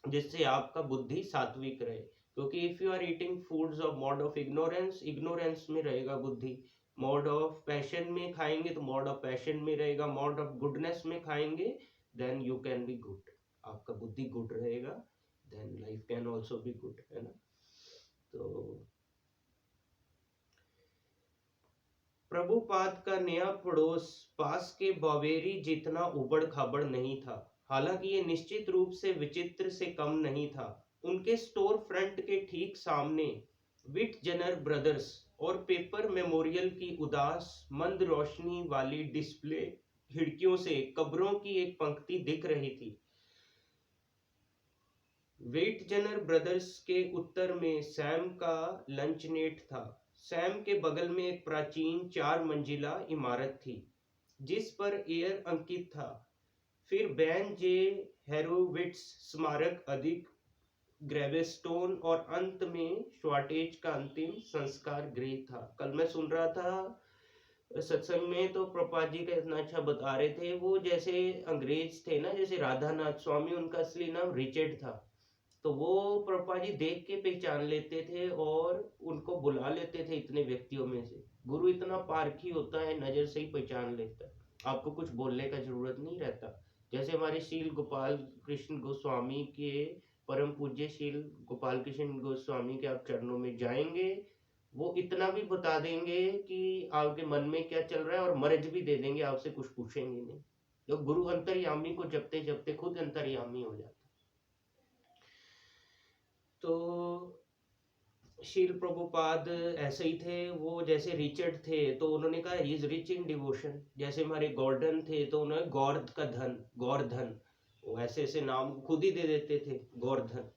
जिससे आपका बुद्धि सात्विक रहे। क्योंकि if you are eating foods of mode of ignorance, ignorance में रहेगा बुद्धि, मोड ऑफ पैशन में खाएंगे तो मोड ऑफ पैशन में रहेगा, मोड ऑफ गुडनेस में खाएंगे then you can be good, आपका बुद्धि गुड रहेगा, then life can also be good, है ना। तो प्रभुपाद का नया पड़ोस पास के बावेरी जितना उबड़ खाबड़ नहीं था, हालांकि ये निश्चित रूप से विचित्र से कम नहीं था। उनके स्टोर फ्रंट के ठीक सामने विट जनर ब्रदर्स और पेपर मेमोरियल की उदास मंद रोशनी वाली डिस्प्ले खिड़कियों से कब्रों की एक पंक्ति दिख रही थी। वेट जनर ब्रदर्स के उत्तर में सैम का लंच नेट था। सैम के बगल में एक प्राचीन 4 मंजिला इमारत थी जिस पर एयर अंकित था। फिर बैन जे हेरोविट्स स्मारक, अधिक ग्रेवेस्टोन और अंत में श्वार्टेज का अंतिम संस्कार गृह था। कल मैं सुन रहा था सत्संग में, तो प्रभुपाद जी का इतना अच्छा बता रहे थे, वो जैसे अंग्रेज थे ना, जैसे राधानाथ स्वामी, उनका असली नाम रिचर्ड था, तो वो प्रभुपाद जी देख के पहचान लेते थे और उनको बुला लेते थे इतने व्यक्तियों में से। गुरु इतना पारखी होता है, नजर से ही पहचान लेता है, आपको कुछ बोलने का जरूरत नहीं रहता। जैसे हमारे शील गोपाल कृष्ण गोस्वामी के, परम पूज्य शील गोपाल कृष्ण गोस्वामी के आप चरणों में जाएंगे, वो इतना भी बता देंगे कि आपके मन में क्या चल रहा है, और मर्ज भी दे देंगे, आपसे कुछ पूछेंगे नहीं। तो गुरु अंतर्यामी को जपते जपते खुद अंतर्यामी हो जाता। तो शील प्रभुपाद ऐसे ही थे, वो जैसे रिचर्ड थे तो उन्होंने कहा he is rich in devotion. जैसे हमारे गॉर्डन थे तो उन्होंने गौर का धन, गौरधन, वो ऐसे ऐसे नाम खुद ही दे देते थे, गौरधन।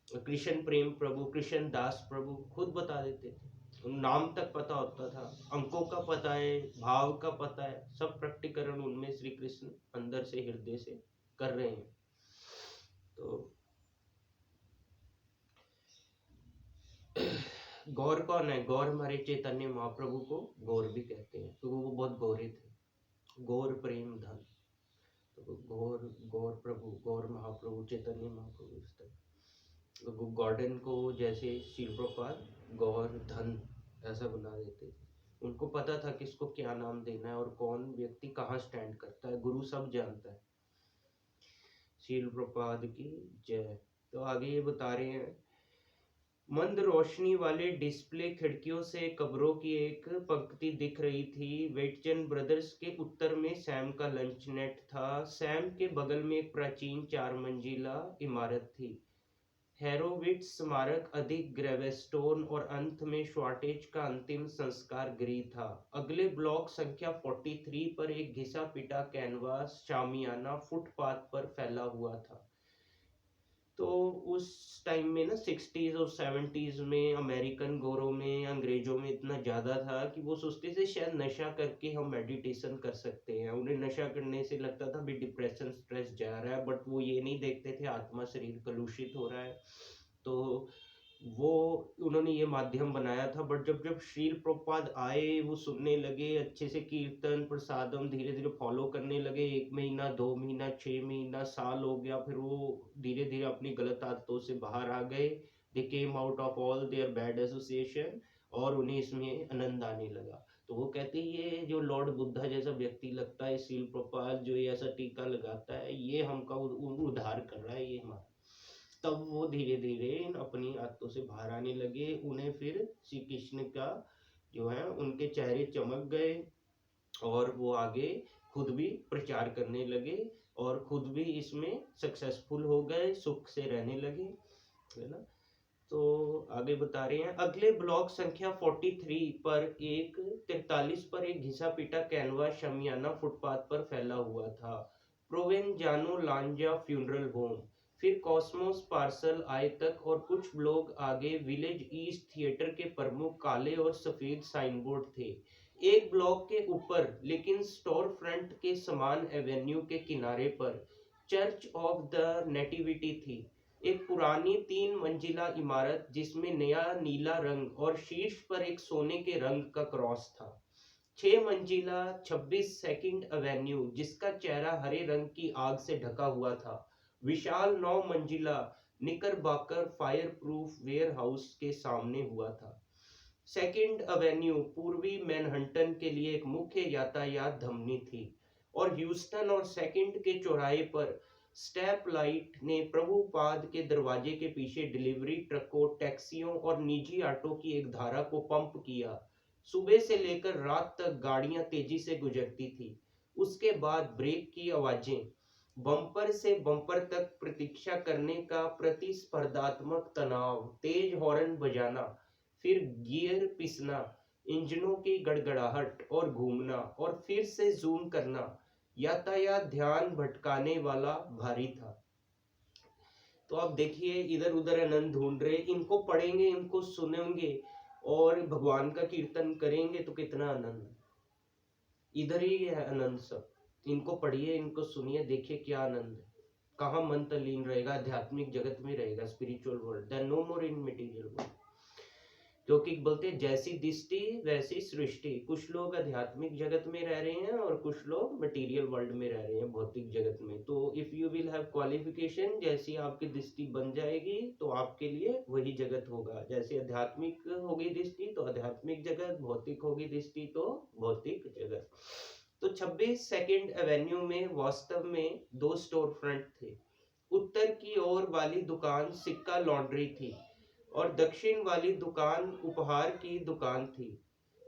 कृष्ण प्रेम प्रभु, कृष्ण दास प्रभु खुद बता देते थे, नाम तक पता होता था, अंकों का पता है, भाव का पता है, सब प्रकटीकरण उनमें श्री कृष्ण अंदर से हृदय से कर रहे हैं। तो गौर कौन है? गौर हमारे चैतन्य महाप्रभु को गौर भी कहते हैं, तो वो बहुत गौरे थे, गौर प्रेम धन। तो गौर, गौर प्रभु, गौर महाप्रभु, चैतन्य महाप्रभु, इस तरह। तो गॉर्डन को जैसे शील प्रभुपाद गौर धन ऐसा बना देते थे, उनको पता था किसको क्या नाम देना है और कौन व्यक्ति कहाँ स्टैंड करता है, गुरु सब जानता है। शील प्रभुपाद की जय। तो आगे ये बता रहे हैं, मंद रोशनी वाले डिस्प्ले खिड़कियों से कब्रों की एक पंक्ति दिख रही थी। वेटचन ब्रदर्स के उत्तर में सैम का लंच नेट था। सैम के बगल में एक प्राचीन 4 मंजिला इमारत थी। हेरोविट्स स्मारक, अधिक ग्रेवेस्टोन और अंत में श्वार्टेज का अंतिम संस्कार गृह था। अगले ब्लॉक संख्या 43 पर एक घिसा पिटा कैनवास शामियाना फुटपाथ पर फैला हुआ था। तो उस टाइम में ना 60s और 70s में अमेरिकन गोरों में, अंग्रेजों में इतना ज़्यादा था कि वो सोचते थे शायद नशा करके हम मेडिटेशन कर सकते हैं। उन्हें नशा करने से लगता था भी डिप्रेशन, स्ट्रेस जा रहा है, बट वो ये नहीं देखते थे आत्मा शरीर कलुषित हो रहा है। तो वो उन्होंने ये माध्यम बनाया था। बट जब जब शील प्रभुपाद आए, वो सुनने लगे अच्छे से कीर्तन प्रसादम, धीरे धीरे फॉलो करने लगे। 1 महीना, 2 महीना, 6 महीना, साल हो गया, फिर वो धीरे धीरे अपनी गलत आदतों से बाहर आ गए। They came out of all their bad association और उन्हें इसमें आनंद आने लगा। तो वो कहते ये जो लॉर्ड बुद्धा जैसा व्यक्ति लगता है, सील प्रपात जो ये ऐसा टीका लगाता है, ये हमका उद्धार कर रहा है ये हमारा। तब वो धीरे धीरे इन अपनी आदतों से बाहर आने लगे। उन्हें फिर श्री कृष्ण का जो है उनके चेहरे चमक गए और वो आगे खुद भी प्रचार करने लगे और खुद भी इसमें सक्सेसफुल हो गए, सुख से रहने लगे, है ना। तो आगे बता रहे हैं, अगले ब्लॉक संख्या 43 पर 43 पर एक घिसा पीटा कैनवास शमियाना फुटपाथ पर फैला हुआ था। प्रोवेंजानो लांजा फ्यूनरल होम, फिर कॉस्मोस पार्सल आय तक और कुछ ब्लॉक आगे विलेज ईस्ट थिएटर के प्रमुख काले और सफेद साइनबोर्ड थे। एक ब्लॉक के ऊपर लेकिन स्टोर फ्रंट के समान एवेन्यू के किनारे पर चर्च ऑफ द नेटिविटी थी, एक पुरानी 3 मंजिला इमारत जिसमें नया नीला रंग और शीर्ष पर एक सोने के रंग का क्रॉस था। 6 मंजिला 26 सेकंड एवेन्यू जिसका चेहरा हरे रंग की आग से ढका हुआ था। विशाल 9 मंजिला निकरबॉकर फायर प्रूफ वेयर हाउस के सामने हुआ था। सेकंड एवेन्यू पूर्वी मैनहट्टन के लिए एक मुख्य यातायात धमनी थी और ह्यूस्टन और सेकंड के चौराहे पर स्टेप लाइट ने प्रभुपाद के दरवाजे के पीछे डिलीवरी ट्रकों, टैक्सियों और निजी ऑटो की एक धारा को पंप किया। सुबह से लेकर रात तक गाड़ियां तेजी से गुजरती थी। उसके बाद ब्रेक की आवाजें, बम्पर से बम्पर तक प्रतीक्षा करने का प्रतिस्पर्धात्मक तनाव, तेज हॉर्न बजाना, फिर गियर पिसना, इंजनों की गड़गड़ाहट और घूमना और फिर से जूम करना, यातायात ध्यान भटकाने वाला भारी था। तो आप देखिए इधर उधर आनंद ढूंढ रहे, इनको पढ़ेंगे, इनको सुनेंगे और भगवान का कीर्तन करेंगे तो कितना आनंद, इधर ही है आनंद सब। इनको पढ़िए, इनको सुनिए, देखिए क्या आनंद है, कहाँ मन तल्लीन रहेगा, आध्यात्मिक जगत में रहेगा, स्पिरिचुअल वर्ल्ड, देन नो मोर इन मटेरियल वर्ल्ड। क्योंकि बोलते हैं जैसी दृष्टि वैसी सृष्टि, कुछ लोग आध्यात्मिक जगत में रह रहे हैं और कुछ लोग मटेरियल वर्ल्ड में रह रहे हैं, भौतिक जगत में। तो if you will have qualification, जैसी आपकी दृष्टि बन जाएगी तो आपके लिए वही जगत होगा। जैसे आध्यात्मिक होगी दृष्टि तो आध्यात्मिक जगत, भौतिक होगी दृष्टि तो भौतिक जगत। तो 26 सेकंड एवेन्यू में वास्तव में 2 स्टोर फ्रंट थे। उत्तर की ओर वाली दुकान सिक्का लॉन्ड्री थी और दक्षिण वाली दुकान उपहार की दुकान थी,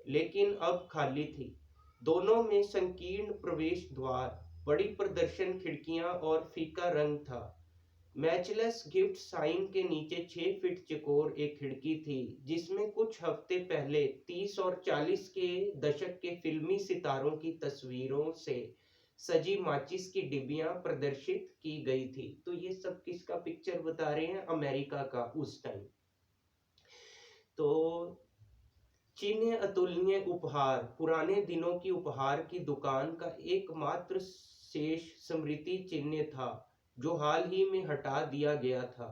लेकिन अब खाली थी। दोनों में संकीर्ण प्रवेश द्वार, बड़ी प्रदर्शन खिड़कियां और फीका रंग था। मैचलेस गिफ्ट साइन के नीचे 6 फीट चौकोर एक खिड़की थी जिसमें कुछ हफ्ते पहले 30 और 40 के दशक के फिल्मी सितारों की तस्वीरों से सजी माचिस की डिब्बियां प्रदर्शित की गई थी। तो ये सब किसका पिक्चर बता रहे हैं? अमेरिका का उस टाइम। तो चिन्ह अतुलनीय उपहार, पुराने दिनों की उपहार की दुकान का एकमात्र शेष स्मृति चिन्ह था जो हाल ही में हटा दिया गया था।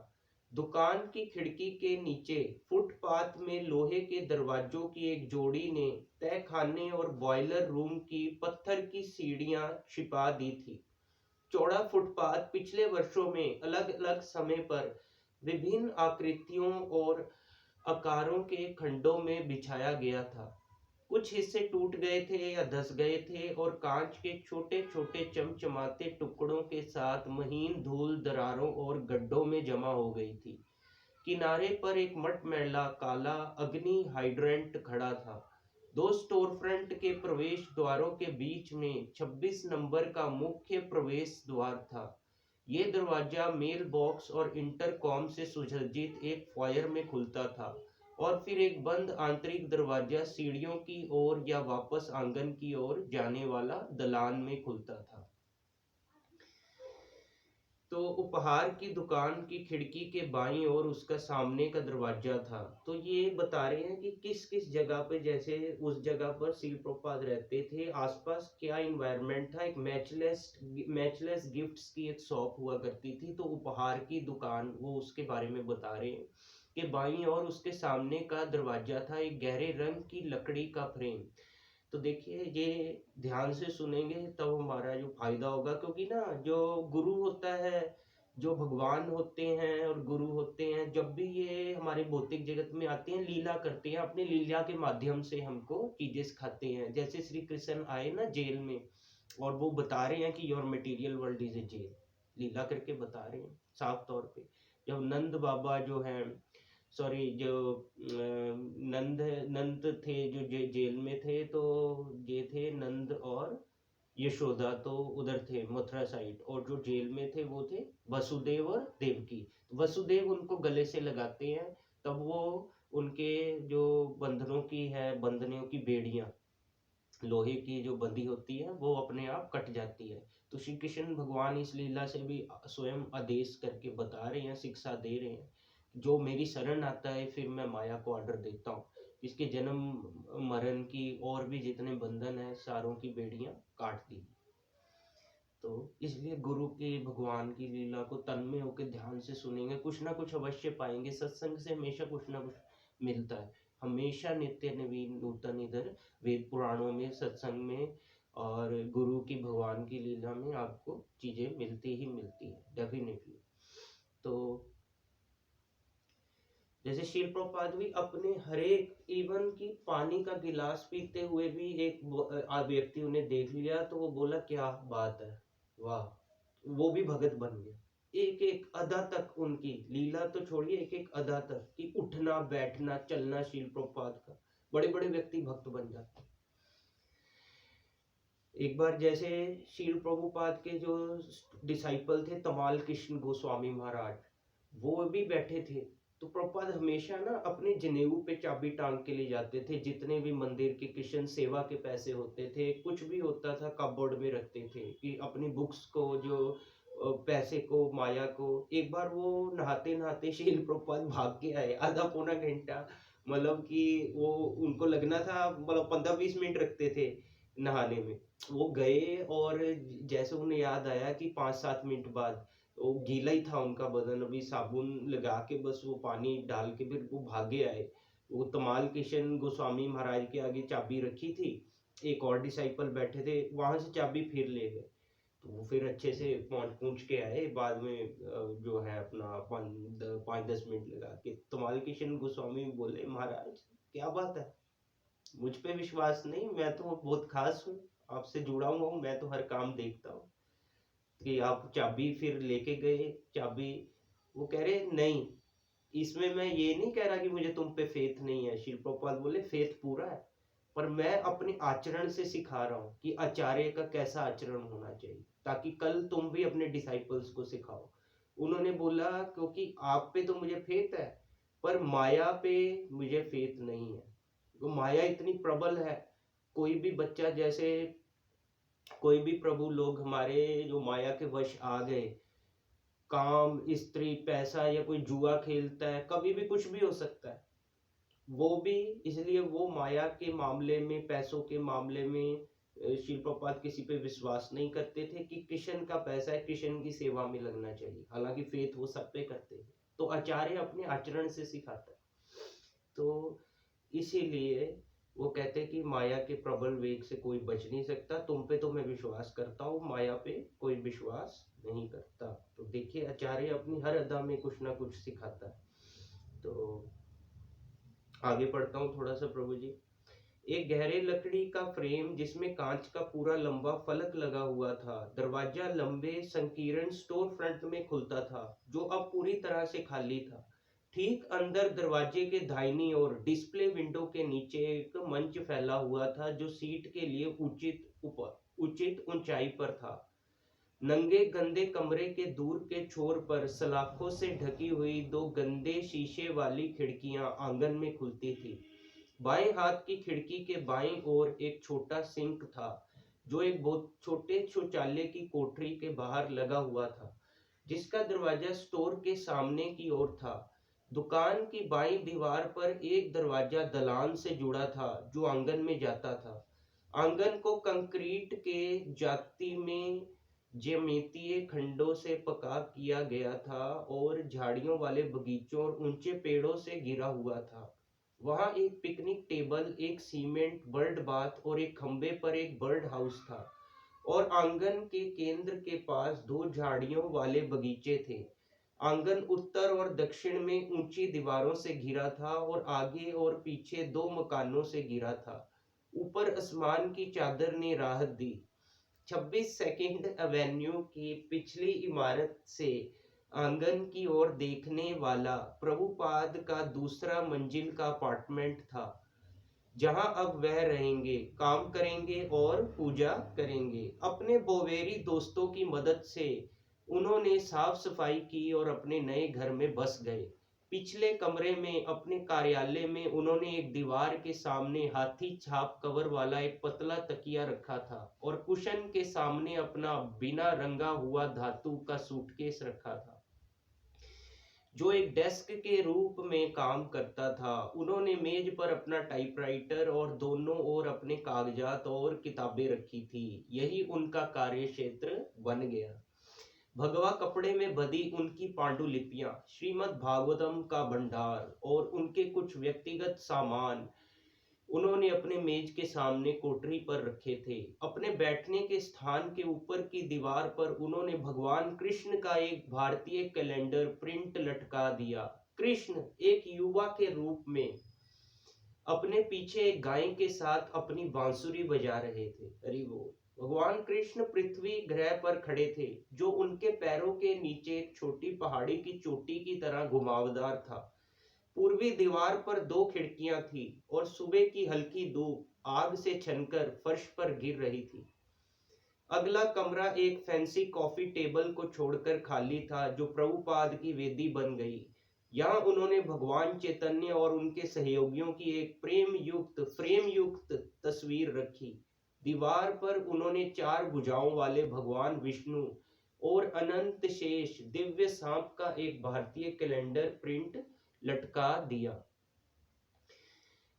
दुकान की खिड़की के नीचे फुटपाथ में लोहे के दरवाजों की एक जोड़ी ने तहखाने और बॉयलर रूम की पत्थर की सीढ़ियां छिपा दी थी। चौड़ा फुटपाथ पिछले वर्षों में अलग अलग समय पर विभिन्न आकृतियों और आकारों के खंडों में बिछाया गया था। कुछ हिस्से टूट गए थे या धंस गए थे और कांच के छोटे छोटे चमचमाते टुकड़ों के साथ महीन धूल दरारों और गड्ढों में जमा हो गई थी। किनारे पर एक मटमैला काला अग्नि हाइड्रेंट खड़ा था। 2 स्टोर फ्रंट के प्रवेश द्वारों के बीच में 26 नंबर का मुख्य प्रवेश द्वार था। ये दरवाजा मेल बॉक्स और इंटरकॉम से सुसज्जित एक फॉयर में खुलता था और फिर एक बंद आंतरिक दरवाजा सीढ़ियों की ओर या वापस आंगन की ओर जाने वाला दलान में खुलता था। तो उपहार की दुकान की खिड़की के बाईं ओर उसका सामने का दरवाजा था। तो ये बता रहे हैं कि किस किस जगह पे, जैसे उस जगह पर सील प्रभुपाद रहते थे, आसपास क्या इन्वायरमेंट था। एक मैचलेस गिफ्ट्स की एक शॉप हुआ करती थी, तो उपहार की दुकान वो उसके बारे में बता रहे हैं कि बाईं ओर उसके सामने का दरवाजा था एक गहरे रंग की लकड़ी का फ्रेम। तो देखिए ये ध्यान से सुनेंगे तब हमारा जो फायदा होगा, क्योंकि ना जो गुरु होता है, जो भगवान होते हैं और गुरु होते हैं, जब भी ये हमारे भौतिक जगत में आते हैं, लीला करते हैं, अपनी लीला के माध्यम से हमको चीजें सिखाते हैं। जैसे श्री कृष्ण आए ना जेल में, और वो बता रहे हैं कि your material world is a jail, लीला करके बता रहे हैं साफ तौर पे। जब नंद बाबा जो हैं, सॉरी जो नंद नंद थे जो जेल में थे, तो ये थे नंद और यशोदा, तो उधर थे मथुरा साइड, और जो जेल में थे वो थे वसुदेव और देवकी। वसुदेव उनको गले से लगाते हैं, तब वो उनके जो बंधनों की है, बंधनों की बेड़ियां लोहे की जो बंधी होती है वो अपने आप कट जाती है। तो श्री कृष्ण भगवान इस लीला से भी स्वयं आदेश करके बता रहे हैं, शिक्षा दे रहे हैं, जो मेरी शरण आता है फिर मैं माया को ऑर्डर देता हूँ, इसके जन्म मरण की और भी जितने बंधन है सारों की बेड़ियां काट दी। तो इसलिए गुरु की भगवान की लीला को तन में होकर ध्यान से सुनेंगे, कुछ ना कुछ अवश्य पाएंगे। सत्संग से हमेशा कुछ ना कुछ मिलता है, हमेशा नित्य नवीन नूतन इधर वेद पुराणों में, सत्संग में और गुरु की भगवान की लीला में आपको चीजें मिलती ही मिलती है डेफिनेटली। तो जैसे शील प्रभुपाद भी अपने हर एक, इवन की पानी का गिलास पीते हुए भी एक व्यक्ति उन्हें देख लिया तो वो बोला क्या बात है, वाह, वो भी भगत बन गया। एक एक अदा तक उनकी लीला तो छोड़िए, एक एक अदा तक कि उठना बैठना चलना शील प्रभुपाद का, बड़े बड़े व्यक्ति भक्त बन जाते। एक बार जैसे शील प्रभुपाद के जो डिसाइपल थे तमाल कृष्ण गोस्वामी महाराज, वो भी बैठे थे। तो प्रभुपाद हमेशा ना अपने जनेऊ पे चाबी टांग के ले जाते थे, जितने भी मंदिर के कृष्ण सेवा के पैसे होते थे, कुछ भी होता था कपबोर्ड में रखते थे कि अपनी बुक्स को, जो पैसे को, माया को। एक बार वो नहाते नहाते शील प्रभुपाद भाग के आए आधा पौना घंटा, मतलब कि वो उनको लगना था, मतलब 15-20 मिनट रखते थे नहाने में। वो गए और जैसे उन्हें याद आया कि 5-7 मिनट बाद, वो गीला ही था उनका बदन, अभी साबुन लगा के बस वो पानी डाल के फिर वो भागे आए। वो तमाल किशन गोस्वामी महाराज के आगे चाबी रखी थी, एक और डिसाइपल बैठे थे, वहां से चाबी फिर ले गए। तो वो फिर अच्छे से पहुंच पूछ के आए बाद में, जो है अपना 5-10 मिनट लगा के। तमाल किशन गोस्वामी बोले महाराज क्या बात है, मुझ पे विश्वास नहीं, मैं तो बहुत खास हूँ, आपसे जुड़ा हुआ हूँ, मैं तो हर काम देखता हूँ, कि आप चाबी फिर लेके गए चाबी। वो कह रहे नहीं, इसमें मैं ये नहीं कह रहा कि मुझे तुम पे फेथ नहीं है। शिल प्रभुपाद बोले फेथ पूरा है, पर मैं अपने आचरण से सिखा रहा हूँ कि आचार्य का कैसा आचरण होना चाहिए, ताकि कल तुम भी अपने डिसाइपल्स को सिखाओ। उन्होंने बोला क्योंकि आप पे तो मुझे फेथ है, पर माया पे मुझे फेथ नहीं है। वो माया इतनी प्रबल है, कोई भी बच्चा, जैसे कोई भी प्रभु लोग हमारे जो माया के वश आ गए, काम, स्त्री, पैसा, या कोई जुआ खेलता है, कभी भी कुछ भी हो सकता है वो भी। इसलिए वो माया के मामले में, पैसों के मामले में शिल प्रभुपाद किसी पे विश्वास नहीं करते थे कि कृष्ण का पैसा है, कृष्ण की सेवा में लगना चाहिए, हालांकि फेथ वो सब पे करते हैं। तो आचार्य अपने आचरण से सिखाता है। तो इसीलिए वो कहते हैं कि माया के प्रबल वेग से कोई बच नहीं सकता, तुम पे तो मैं विश्वास करता हूँ, माया पे कोई विश्वास नहीं करता। तो देखिए आचार्य अपनी हर अदा में कुछ ना कुछ सिखाता है। तो आगे पढ़ता हूँ थोड़ा सा प्रभु जी। एक गहरे लकड़ी का फ्रेम जिसमें कांच का पूरा लंबा फलक लगा हुआ था, दरवाजा लंबे संकीर्ण स्टोर फ्रंट में खुलता था, जो अब पूरी तरह से खाली था। ठीक अंदर दरवाजे के दाहिनी ओर डिस्प्ले विंडो के नीचे एक मंच फैला हुआ था, जो सीट के लिए उचित ऊंचाई पर था। नंगे गंदे कमरे के दूर के छोर पर सलाखों से ढकी हुई दो गंदे शीशे वाली खिड़कियां आंगन में खुलती थी। बाएं हाथ की खिड़की के बाईं ओर एक छोटा सिंक था, जो एक बहुत छोटे शौचालय की कोठरी के बाहर लगा हुआ था, जिसका दरवाजा स्टोर के सामने की ओर था। दुकान की बाईं दीवार पर एक दरवाजा दलान से जुड़ा था, जो आंगन में जाता था। आंगन को कंक्रीट के जाती में ज्यामितीय खंडों से पक्का किया गया था और झाड़ियों वाले बगीचों और ऊंचे पेड़ों से घिरा हुआ था। वहां एक पिकनिक टेबल, एक सीमेंट बर्ड बाथ और एक खंबे पर एक बर्ड हाउस था, और आंगन के केंद्र के पास 2 झाड़ियों वाले बगीचे थे। आंगन उत्तर और दक्षिण में ऊंची दीवारों से घिरा था और आगे और पीछे 2 मकानों से घिरा था। ऊपर आसमान की चादर ने राहत दी। 26 सेकेंड एवेन्यू की पिछली इमारत से आंगन की ओर देखने वाला प्रभुपाद का दूसरा मंजिल का अपार्टमेंट था, जहां अब वह रहेंगे, काम करेंगे और पूजा करेंगे। अपने बोवेरी दोस्तों की मदद से उन्होंने साफ सफाई की और अपने नए घर में बस गए। पिछले कमरे में अपने कार्यालय में उन्होंने एक दीवार के सामने हाथी छाप कवर वाला एक पतला तकिया रखा था और कुशन के सामने अपना बिना रंगा हुआ धातु का सूटकेस रखा था, जो एक डेस्क के रूप में काम करता था। उन्होंने मेज पर अपना टाइपराइटर और दोनों ओर अपने कागजात और किताबें रखी थी। यही उनका कार्य क्षेत्र बन गया। भगवा कपड़े में बधी उनकी पांडुलिपियां, श्रीमद् भागवतम का भंडार और उनके कुछ व्यक्तिगत सामान उन्होंने अपने मेज के सामने कोठरी पर रखे थे। अपने बैठने के स्थान के ऊपर की दीवार पर उन्होंने भगवान कृष्ण का एक भारतीय कैलेंडर प्रिंट लटका दिया। कृष्ण एक युवा के रूप में अपने पीछे एक गाय के साथ अपनी बांसुरी बजा रहे थे। अरे वो भगवान कृष्ण पृथ्वी ग्रह पर खड़े थे, जो उनके पैरों के नीचे एक छोटी पहाड़ी की चोटी की तरह घुमावदार था। पूर्वी दीवार पर 2 खिड़कियां थी और सुबह की हल्की धूप आग से छनकर फर्श पर गिर रही थी। अगला कमरा एक फैंसी कॉफी टेबल को छोड़कर खाली था, जो प्रभुपाद की वेदी बन गई। यहाँ उन्होंने भगवान चैतन्य और उनके सहयोगियों की एक फ्रेम युक्त तस्वीर रखी। दीवार पर उन्होंने 4 भुजाओं वाले भगवान विष्णु और अनंत शेष दिव्य सांप का एक भारतीय कैलेंडर प्रिंट लटका दिया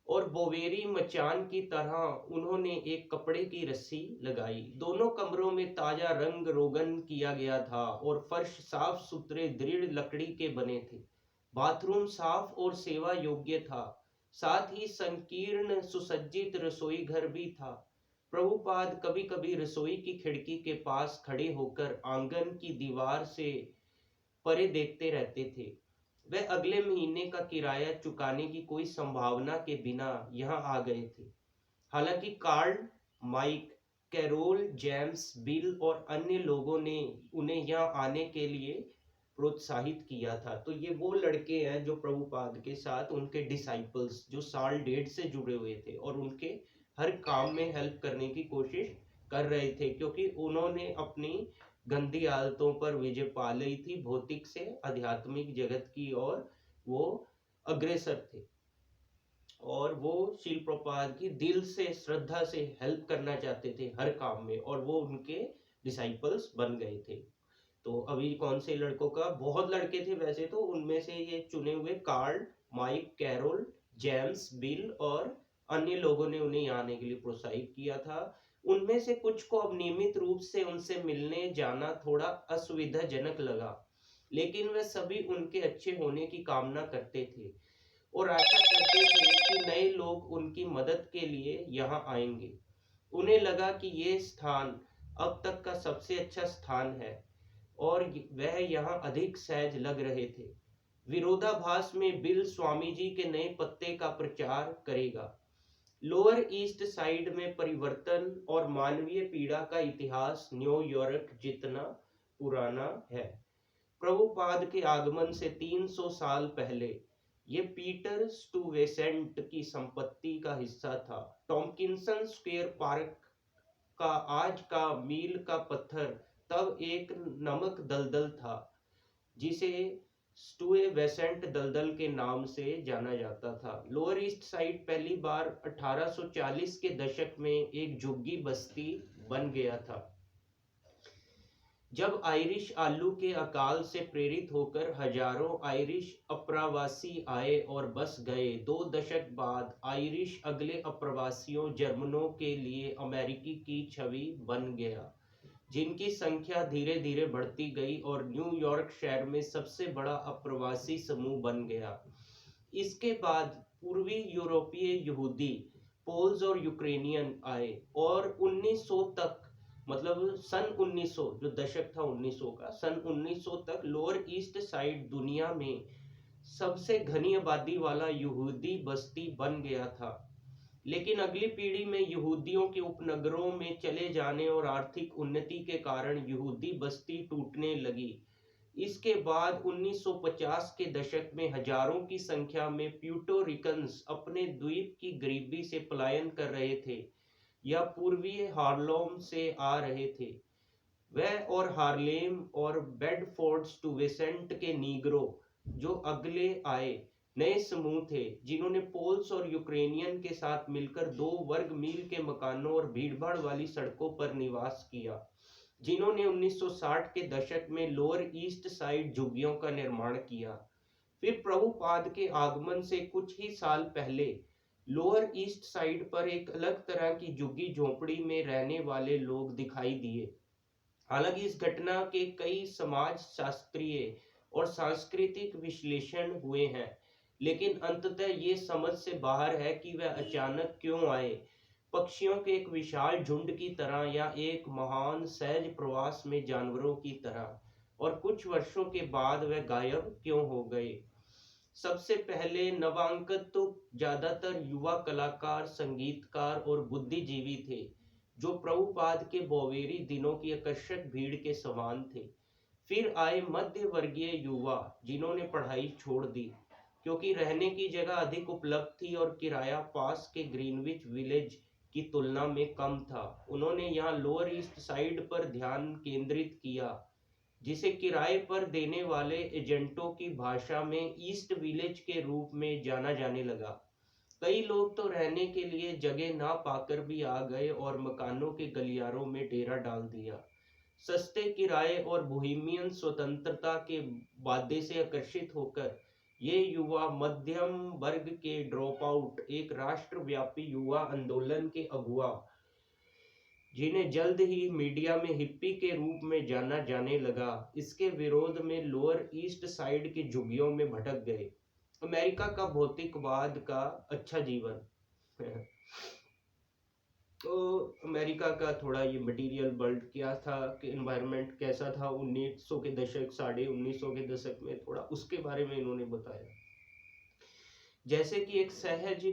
और बोवेरी मचान की तरह उन्होंने एक कपड़े की रस्सी लगाई। दोनों कमरों में ताजा रंग रोगन किया गया था और फर्श साफ सुथरे दृढ़ लकड़ी के बने थे। बाथरूम साफ और सेवा योग्य था। साथ ही संकीर्ण सुसज्जित रसोई घर भी था। प्रभुपाद कभी कभी रसोई की खिड़की के पास खड़े होकर आंगन की दीवार से परे देखते रहते थे। वह अगले महीने का किराया चुकाने की कोई संभावना के बिना यहाँ आ गए थे। हालांकि Carl, Mike, Carol, James, Bill और अन्य लोगों ने उन्हें यहाँ आने के लिए प्रोत्साहित किया था। तो ये वो लड़के हैं जो प्रभुपाद के साथ उनके डिसाइपल्स, जो साल डेढ़ से जुड़े हुए थे और उनके हर काम में हेल्प करने की कोशिश कर रहे थे, क्योंकि उन्होंने अपनी गंदी आदतों पर विजय पा ली थी, भौतिक से आध्यात्मिक जगत की ओर वो अग्रसर थे और वो शील प्रभुपाद की दिल से श्रद्धा से हेल्प करना चाहते थे हर काम में, और वो उनके डिसाइपल्स बन गए थे। तो अभी कौन से लड़कों का, बहुत लड़के थे वैसे तो, उनमें से ये चुने हुए Carl, Mike, Carol, James, Bill और अन्य लोगों ने उन्हें यहाँ आने के लिए प्रोत्साहित किया था। उनमें से कुछ को अब नियमित रूप से उनसे मिलने जाना थोड़ा असुविधाजनक लगा, लेकिन वे सभी उनके अच्छे होने की कामना करते थे और आशा करते थे कि नए लोग उनकी मदद के लिए यहाँ आएंगे। उन्हें लगा कि ये स्थान अब तक का सबसे अच्छा स्थान है और वह यहाँ अधिक सहज लग रहे थे। विरोधाभास में बिल स्वामी जी के नए पत्ते का प्रचार करेगा। लोअर ईस्ट साइड में परिवर्तन और मानवीय पीड़ा का इतिहास न्यूयॉर्क जितना पुराना है। प्रभुपाद के आगमन से 300 साल पहले ये पीटर स्टुवेसेंट की संपत्ति का हिस्सा था। टॉम्किंसन स्क्वायर पार्क का आज का मील का पत्थर तब एक नमक दलदल था, जिसे स्टुवेसेंट दलदल के नाम से जाना जाता था। लोअर ईस्ट साइड पहली बार 1840 के दशक में एक झुग्गी बस्ती बन गया था, जब आयरिश आलू के अकाल से प्रेरित होकर हजारों आयरिश अप्रवासी आए और बस गए। 2 दशक बाद आयरिश अगले अप्रवासियों जर्मनों के लिए अमेरिकी की छवि बन गया, जिनकी संख्या धीरे धीरे बढ़ती गई और न्यूयॉर्क शहर में सबसे बड़ा अप्रवासी समूह बन गया। इसके बाद पूर्वी यूरोपीय यहूदी, पोल्स और यूक्रेनियन आए और 1900 तक मतलब सन 1900, जो दशक था 1900 का, सन 1900 तक लोअर ईस्ट साइड दुनिया में सबसे घनी आबादी वाला यहूदी बस्ती बन गया था। लेकिन अगली पीढ़ी में यहूदियों के उपनगरों में चले जाने और आर्थिक उन्नति के कारण यहूदी बस्ती टूटने लगी। इसके बाद 1950 के दशक में हजारों की संख्या में प्यूर्टो रिकन्स अपने द्वीप की गरीबी से पलायन कर रहे थे या पूर्वीय हार्लेम से आ रहे थे। वह और हार्लेम और बेडफोर्ड स्टुवेसेंट के नीग्रो जो अगले आए नए समूह थे, जिन्होंने पोल्स और यूक्रेनियन के साथ मिलकर 2 वर्ग मील के मकानों और भीड़भाड़ वाली सड़कों पर निवास किया, जिन्होंने 1960 के दशक में लोअर ईस्ट साइड झुग्गियों का निर्माण किया। फिर प्रभुपाद के आगमन से कुछ ही साल पहले लोअर ईस्ट साइड पर एक अलग तरह की झुग्गी झोंपड़ी में रहने वाले लोग दिखाई दिए। हालांकि इस घटना के कई समाज शास्त्रीय और सांस्कृतिक विश्लेषण हुए हैं, लेकिन अंततः ये समझ से बाहर है कि वह अचानक क्यों आए, पक्षियों के एक विशाल झुंड की तरह या एक महान सहज प्रवास में जानवरों की तरह, और कुछ वर्षों के बाद वह गायब क्यों हो गए। सबसे पहले नवांकित तो ज्यादातर युवा कलाकार, संगीतकार और बुद्धिजीवी थे, जो प्रभुपाद के बौवेरी दिनों की आकर्षक भीड़ के समान थे। फिर आए मध्य वर्गीय युवा, जिन्होंने पढ़ाई छोड़ दी क्योंकि रहने की जगह अधिक उपलब्ध थी और किराया पास के ग्रीनविच विलेज की तुलना में कम था। उन्होंने यहाँ लोअर ईस्ट साइड पर ध्यान केंद्रित किया, जिसे किराए पर देने वाले एजेंटों की भाषा में ईस्ट विलेज के रूप में जाना जाने लगा। कई लोग तो रहने के लिए जगह ना पाकर भी आ गए और मकानों के गलियारों में डेरा डाल दिया। सस्ते किराए और बोहेमियन स्वतंत्रता के वादे से आकर्षित होकर ये युवा मध्यम वर्ग के ड्रॉप आउट एक राष्ट्रव्यापी युवा आंदोलन के अगुआ, जिन्हें जल्द ही मीडिया में हिप्पी के रूप में जाना जाने लगा, इसके विरोध में लोअर ईस्ट साइड की झुग्गियों में भटक गए। अमेरिका का भौतिकवाद का अच्छा जीवन तो अमेरिका का थोड़ा ये मटेरियल वर्ल्ड क्या था कि एनवायरनमेंट कैसा था 1900 के दशक, 1950 के दशक में, थोड़ा उसके बारे में इन्होंने बताया। जैसे कि एक सहज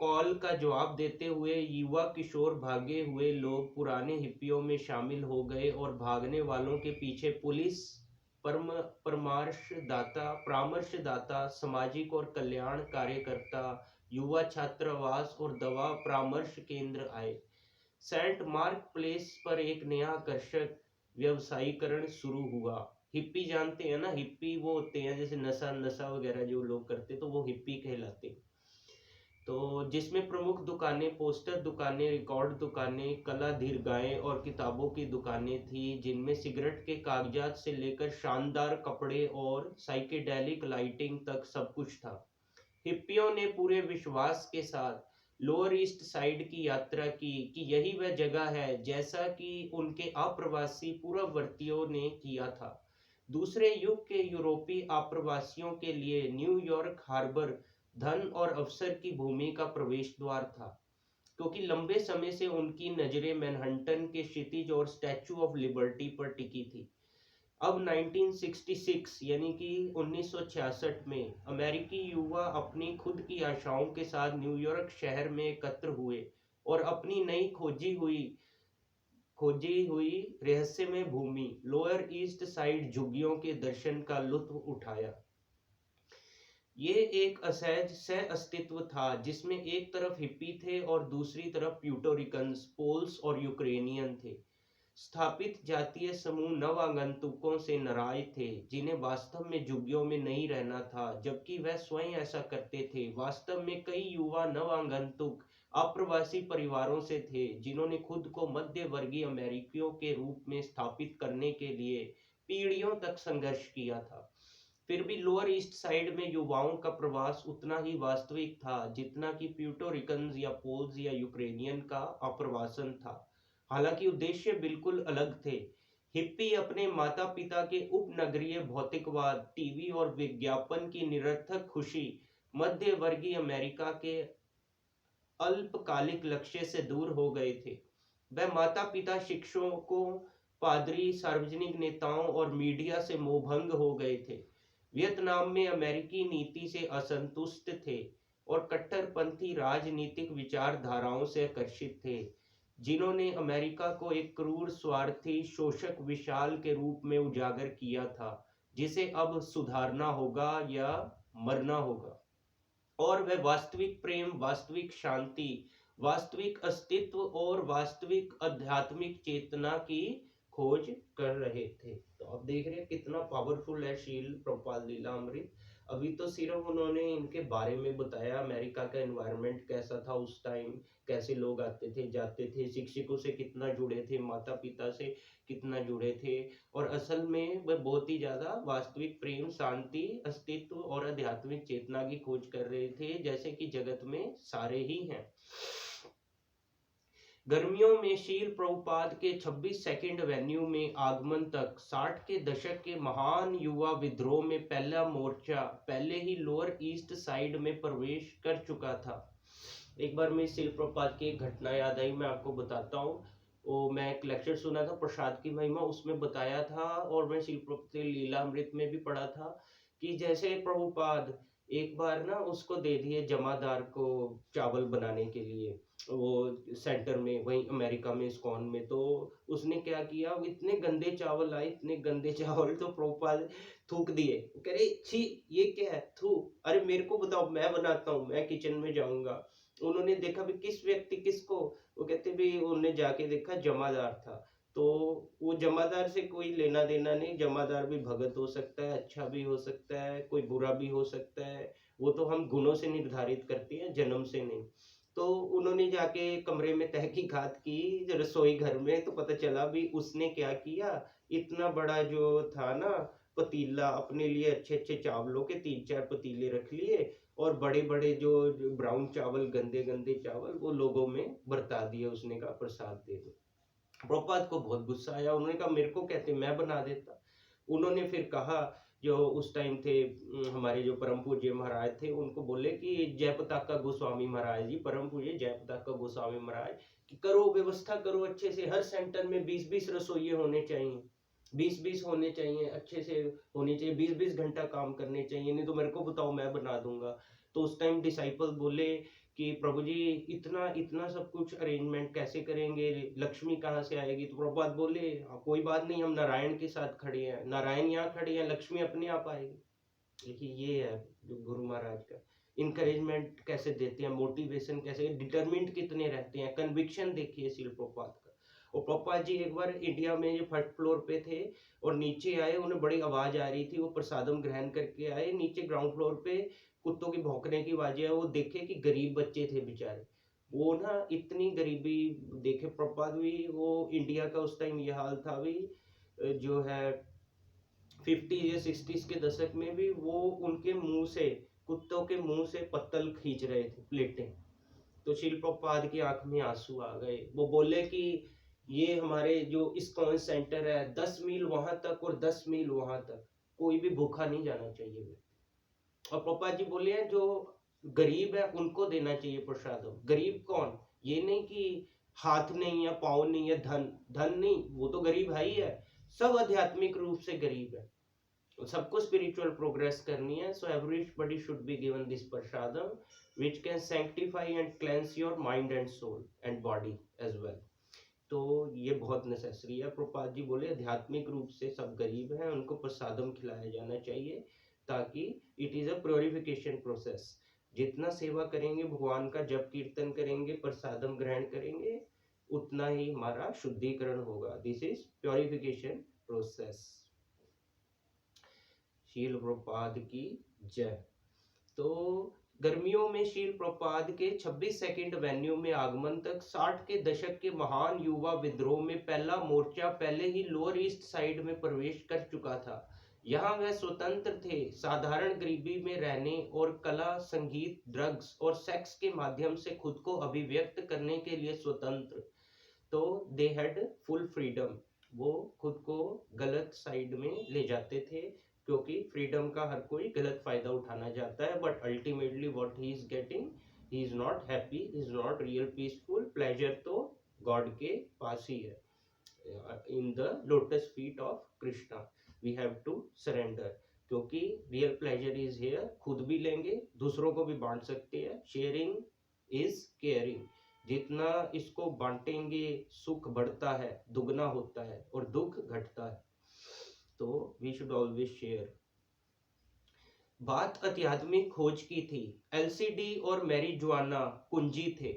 कॉल का जवाब देते हुए युवा किशोर भागे हुए लोग पुराने हिप्पियों में शामिल हो गए और भागने वालों के पीछे पुलिस, परामर्शदाता, सामाजिक और कल्याण कार्यकर्ता, युवा छात्रावास और दवा परामर्श केंद्र आए। सेंट मार्क प्लेस पर एक नया आकर्षक व्यवसायीकरण शुरू हुआ। हिप्पी जानते हैं ना, हिप्पी वो होते हैं जैसे नशा वगैरह जो लोग करते, तो वो हिप्पी कहलाते। तो जिसमें प्रमुख दुकानें पोस्टर दुकानें, रिकॉर्ड दुकानें, कला दीर्घाएं और किताबों की दुकानें थी, जिनमें सिगरेट के कागजात से लेकर शानदार कपड़े और साइकेडेलिक लाइटिंग तक सब कुछ था। हिप्पियों ने पूरे विश्वास के साथ लोअर ईस्ट साइड की यात्रा की कि यही वह जगह है, जैसा कि उनके अप्रवासी पूर्ववर्तियों ने किया था। दूसरे युग के यूरोपीय आप्रवासियों के लिए न्यूयॉर्क हार्बर धन और अवसर की भूमि का प्रवेश द्वार था, क्योंकि लंबे समय से उनकी नजरें मैनहट्टन के क्षितिज और स्टैचू ऑफ लिबर्टी पर टिकी थी। अब 1966 यानी कि 1966 में अमेरिकी युवा अपनी खुद की आशाओं के साथ न्यूयॉर्क शहर में एकत्र हुए और अपनी नई खोजी हुई रहस्यमय भूमि लोअर ईस्ट साइड झुग्गियों के दर्शन का लुत्फ उठाया। ये एक असहज सह अस्तित्व था, जिसमें एक तरफ हिप्पी थे और दूसरी तरफ प्यूर्टोरिकन्स, पोल्स और यूक्रेनियन थे। स्थापित जातीय समूह नव आगंतुकों से नाराज थे, जिन्हें वास्तव में झुग्गियों में नहीं रहना था, जबकि वह स्वयं ऐसा करते थे। वास्तव में कई युवा नव आगंतुक अप्रवासी परिवारों से थे, जिन्होंने खुद को मध्य वर्गीय अमेरिकियों के रूप में स्थापित करने के लिए पीढ़ियों तक संघर्ष किया था। फिर भी लोअर ईस्ट साइड में युवाओं का प्रवास उतना ही वास्तविक था जितना कि प्यूर्टोरिकन्स या पोल्स या यूक्रेनियन का अप्रवासन था। हालांकि उद्देश्य बिल्कुल अलग थे। हिप्पी अपने माता पिता के उपनगरीय भौतिकवाद, टीवी और विज्ञापन की निरर्थक खुशी, मध्य वर्गीय अमेरिका के अल्पकालिक लक्ष्य से दूर हो गए थे। वह माता पिता, शिक्षकों, पादरी, सार्वजनिक नेताओं और मीडिया से मोहभंग हो गए थे। वियतनाम में अमेरिकी नीति से असंतुष्ट थे और कट्टरपंथी राजनीतिक विचारधाराओं से आकर्षित थे, जिन्होंने अमेरिका को एक क्रूर, स्वार्थी, शोषक विशाल के रूप में उजागर किया था, जिसे अब सुधारना होगा या मरना होगा। और वह वास्तविक प्रेम, वास्तविक शांति, वास्तविक अस्तित्व और वास्तविक आध्यात्मिक चेतना की खोज कर रहे थे। तो आप देख रहे हैं कितना पावरफुल है शील प्रभुपाद लीलामृत। अभी तो सिर्फ उन्होंने इनके बारे में बताया, अमेरिका का एनवायरनमेंट कैसा था उस टाइम, कैसे लोग आते थे जाते थे, शिक्षकों से कितना जुड़े थे, माता पिता से कितना जुड़े थे, और असल में वह बहुत ही ज्यादा वास्तविक प्रेम, शांति, अस्तित्व और आध्यात्मिक चेतना की खोज कर रहे थे, जैसे कि जगत में सारे ही हैं। गर्मियों में शील प्रभुपाद के 26 सेकंड वेन्यू में आगमन तक 60 के दशक के महान युवा विद्रोह में पहला मोर्चा पहले ही लोअर ईस्ट साइड में प्रवेश कर चुका था। एक बार मैं शील प्रभुपाद की एक घटना याद आई, मैं आपको बताता हूँ। वो मैं एक लेक्चर सुना था प्रसाद की महिमा, उसमें बताया था, और मैं शील प्रभुपाद लीलामृत में भी पढ़ा था कि जैसे प्रभुपाद एक बार ना उसको दे दिए जमादार को चावल बनाने के लिए, वो सेंटर में वहीं अमेरिका में इस्कॉन में। तो उसने क्या किया, वो इतने गंदे चावल आए, इतने गंदे चावल, तो प्रोपाल थूक दिए, कह रहे छी ये क्या है, थू, अरे मेरे को बताओ, मैं बनाता हूँ, मैं किचन में जाऊंगा। उन्होंने देखा भी किस व्यक्ति किसको, वो कहते भी उन्होंने जाके देखा जमादार था। तो वो जमादार से कोई लेना देना नहीं, जमादार भी भगत हो सकता है, अच्छा भी हो सकता है, कोई बुरा भी हो सकता है, वो तो हम गुणों से निर्धारित करते हैं, जन्म से नहीं। तो उन्होंने जाके कमरे में तहकीकात की रसोई घर में, तो पता चला भी उसने क्या किया, इतना बड़ा जो था ना पतीला, अपने लिए अच्छे अच्छे चावलों के 3-4 पतीले रख लिए, और बड़े बड़े जो ब्राउन चावल, गंदे गंदे चावल, वो लोगों में बरता दिए। उसने कहा प्रसाद दे दो। प्रभुपाद को बहुत गुस्सा आया, उन्होंने कहा मेरे को कहते मैं बना देता। उन्होंने फिर कहा, जो उस टाइम थे हमारे जो परम पूज्य महाराज थे, उनको बोले कि जय पताका गोस्वामी महाराज जी, परम पूज्य जय पताका गोस्वामी महाराज, कि करो व्यवस्था करो अच्छे से, हर सेंटर में 20-20 रसोइये होने चाहिए, 20-20 होने चाहिए, अच्छे से होने चाहिए, 20-20 घंटा काम करने चाहिए, नहीं तो मेरे को बताओ मैं बना दूंगा। तो उस टाइम डिसाइपल बोले कि प्रभु जी इतना इतना सब कुछ अरेंजमेंट कैसे करेंगे, लक्ष्मी कहाँ से आएगी। तो प्रभुपाद बोले "हाँ, कोई बात नहीं, हम नारायण के साथ खड़े हैं, नारायण यहाँ खड़े हैं, लक्ष्मी अपने आप आएगी"। देखिए ये है जो गुरु महाराज का इनकरेजमेंट कैसे देते हैं, मोटिवेशन कैसे, डिटरमिंड कितने रहते हैं, कन्विक्शन देखिए शिल प्रभुपाद का। और प्रभुपाद जी एक बार इंडिया में ये फर्स्ट फ्लोर पे थे, और नीचे आए, उन्हें बड़ी आवाज आ रही थी, वो प्रसादम ग्रहण करके आए, नीचे ग्राउंड फ्लोर पे कुत्तों की भौंकने की आवाजें है, वो देखे कि गरीब बच्चे थे बेचारे, वो ना इतनी गरीबी देखे प्रभुपाद भी, वो इंडिया का उस टाइम ये हाल था भी, जो है 50 या 60 के दशक में भी, वो उनके मुंह से, कुत्तों के मुंह से पत्तल खींच रहे थे, प्लेटें। तो शिल प्रभुपाद की आंख में आंसू आ गए, वो बोले कि ये हमारे जो इस्कॉन सेंटर है, 10 मील वहां तक और 10 मील वहां तक, कोई भी भूखा नहीं जाना चाहिए। और पापा जी बोले हैं जो गरीब है उनको देना चाहिए प्रसाद। गरीब कौन, ये नहीं कि हाथ नहीं है, पाँव नहीं है, धन धन नहीं, वो तो गरीब है ही है, सब आध्यात्मिक रूप से गरीब है, सबको स्पिरिचुअल प्रोग्रेस करनी है। So everybody should be given this prasadam which can sanctify and cleanse your mind and soul and body as well. तो ये बहुत नेसेसरी है। प्रभुपाद जी बोले आध्यात्मिक रूप से सब गरीब हैं, उनको प्रसादम खिलाया जाना चाहिए, ताकि it is a purification process. जितना सेवा करेंगे, भगवान का जप कीर्तन करेंगे, प्रसादम ग्रहण करेंगे, उतना ही हमारा शुद्धिकरण होगा। This is purification process. शील प्रभुपाद की जय। तो गर्मियों में शील प्रभुपाद के 26 सेकंड वेन्यू में आगमन तक 60 के दशक के महान युवा विद्रोह में पहला मोर्चा पहले ही लोअर ईस्ट साइड में प्रवेश कर चुका था। यहाँ वह स्वतंत्र थे, साधारण गरीबी में रहने और कला, संगीत, ड्रग्स और सेक्स के माध्यम से खुद को अभिव्यक्त करने के लिए स्वतंत्र। तो दे हैड फुल फ्रीडम, वो खुद को गलत साइड में ले जाते थे, क्योंकि फ्रीडम का हर कोई गलत फायदा उठाना चाहता है, but ultimately what he is getting, he is not happy, he is not real peaceful. Pleasure तो गॉड के पास ही है, in the lotus feet of Krishna we have to surrender, क्योंकि रियल प्लेजर इज हियर, खुद भी लेंगे दूसरों को भी बांट सकते हैं, शेयरिंग इज केयरिंग, जितना इसको बांटेंगे सुख बढ़ता है, दुगना होता है और दुख घटता है, तो वी शुड ऑलवेज शेयर। बात आध्यात्मिक खोज की थी, एलसीडी और मैरिजुआना कुंजी थे।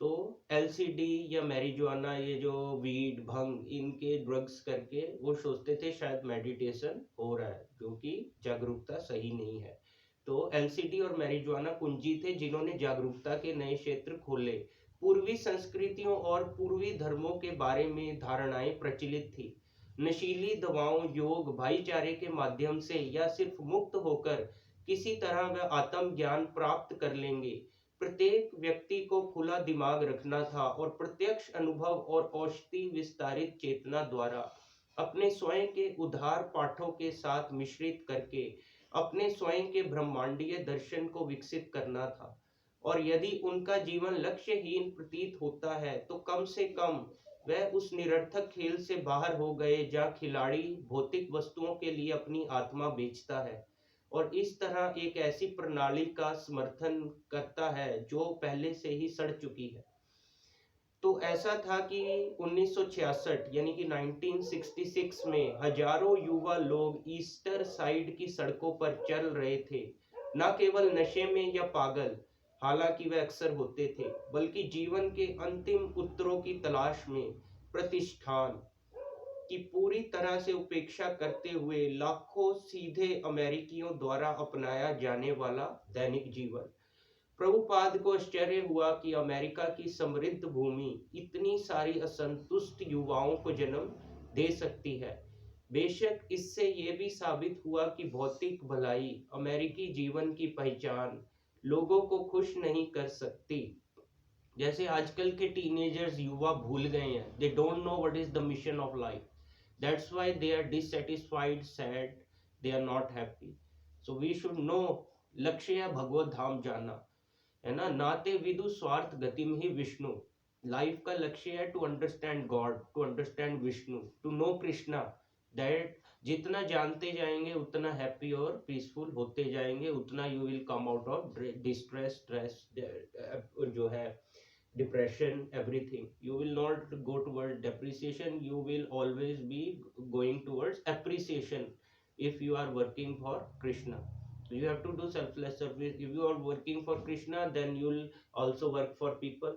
तो एलसीडी या मैरिजुआना, ये जो वीड भंग इनके ड्रग्स करके वो सोचते थे शायद मेडिटेशन हो रहा है, जो कि जागरूकता सही नहीं है। तो एलसीडी और मैरिजुआना कुंजी थे जिन्होंने जागरूकता के नए क्षेत्र खोले। पूर्वी संस्कृतियों और पूर्वी धर्मों के बारे में धारणाएं प्रचलित थी। नशीली दवाओं, योग, भाईचारे के माध्यम से या सिर्फ मुक्त होकर किसी तरह वह आत्म ज्ञान प्राप्त कर लेंगे। प्रत्येक व्यक्ति को खुला दिमाग रखना था और प्रत्यक्ष अनुभव और औषधि विस्तारित चेतना द्वारा अपने स्वयं के उद्धार पाठों के साथ मिश्रित करके अपने स्वयं के ब्रह्मांडीय दर्शन को विकसित करना था। और यदि उनका जीवन लक्ष्यहीन प्रतीत होता है तो कम से कम वह उस निरर्थक खेल से बाहर हो गए जहाँ खिलाड़ी भौतिक वस्तुओं के लिए अपनी आत्मा बेचता है और इस तरह एक ऐसी प्रणाली का समर्थन करता है जो पहले से ही सड़ चुकी है। तो ऐसा था कि 1966 यानी कि 1966 में हजारों युवा लोग ईस्टर साइड की सड़कों पर चल रहे थे, न केवल नशे में या पागल, हालांकि वे अक्सर होते थे, बल्कि जीवन के अंतिम उत्तरों की तलाश में, प्रतिष्ठान की पूरी तरह से उपेक्षा करते हुए लाखों सीधे अमेरिकियों द्वारा अपनाया जाने वाला दैनिक जीवन। प्रभुपाद को आश्चर्य हुआ कि अमेरिका की समृद्ध भूमि इतनी सारी असंतुष्ट युवाओं को जन्म दे सकती है। बेशक इससे यह भी साबित हुआ कि भौतिक भलाई, अमेरिकी जीवन की पहचान लोगों को खुश नहीं कर सकती। जैसे आजकल के टीनेजर्स युवा भूल गए हैं, they don't know what is the mission of life, that's why they are dissatisfied, sad, they are not happy. So we should know लक्ष्य भगवत धाम जाना, है ना, नाते विदु स्वार्थ गतिम ही विष्णु। लाइफ का लक्ष्य है to understand God, to understand Vishnu, to know Krishna. That जितना जानते जाएंगे उतना हैप्पी और पीसफुल होते जाएंगे, उतना you will come out of distress, stress जो है, depression, everything. You will not go towards depreciation, you will always be going towards appreciation if you are working for Krishna. So you have to do selfless service. If you are working for Krishna, then you will also work for people.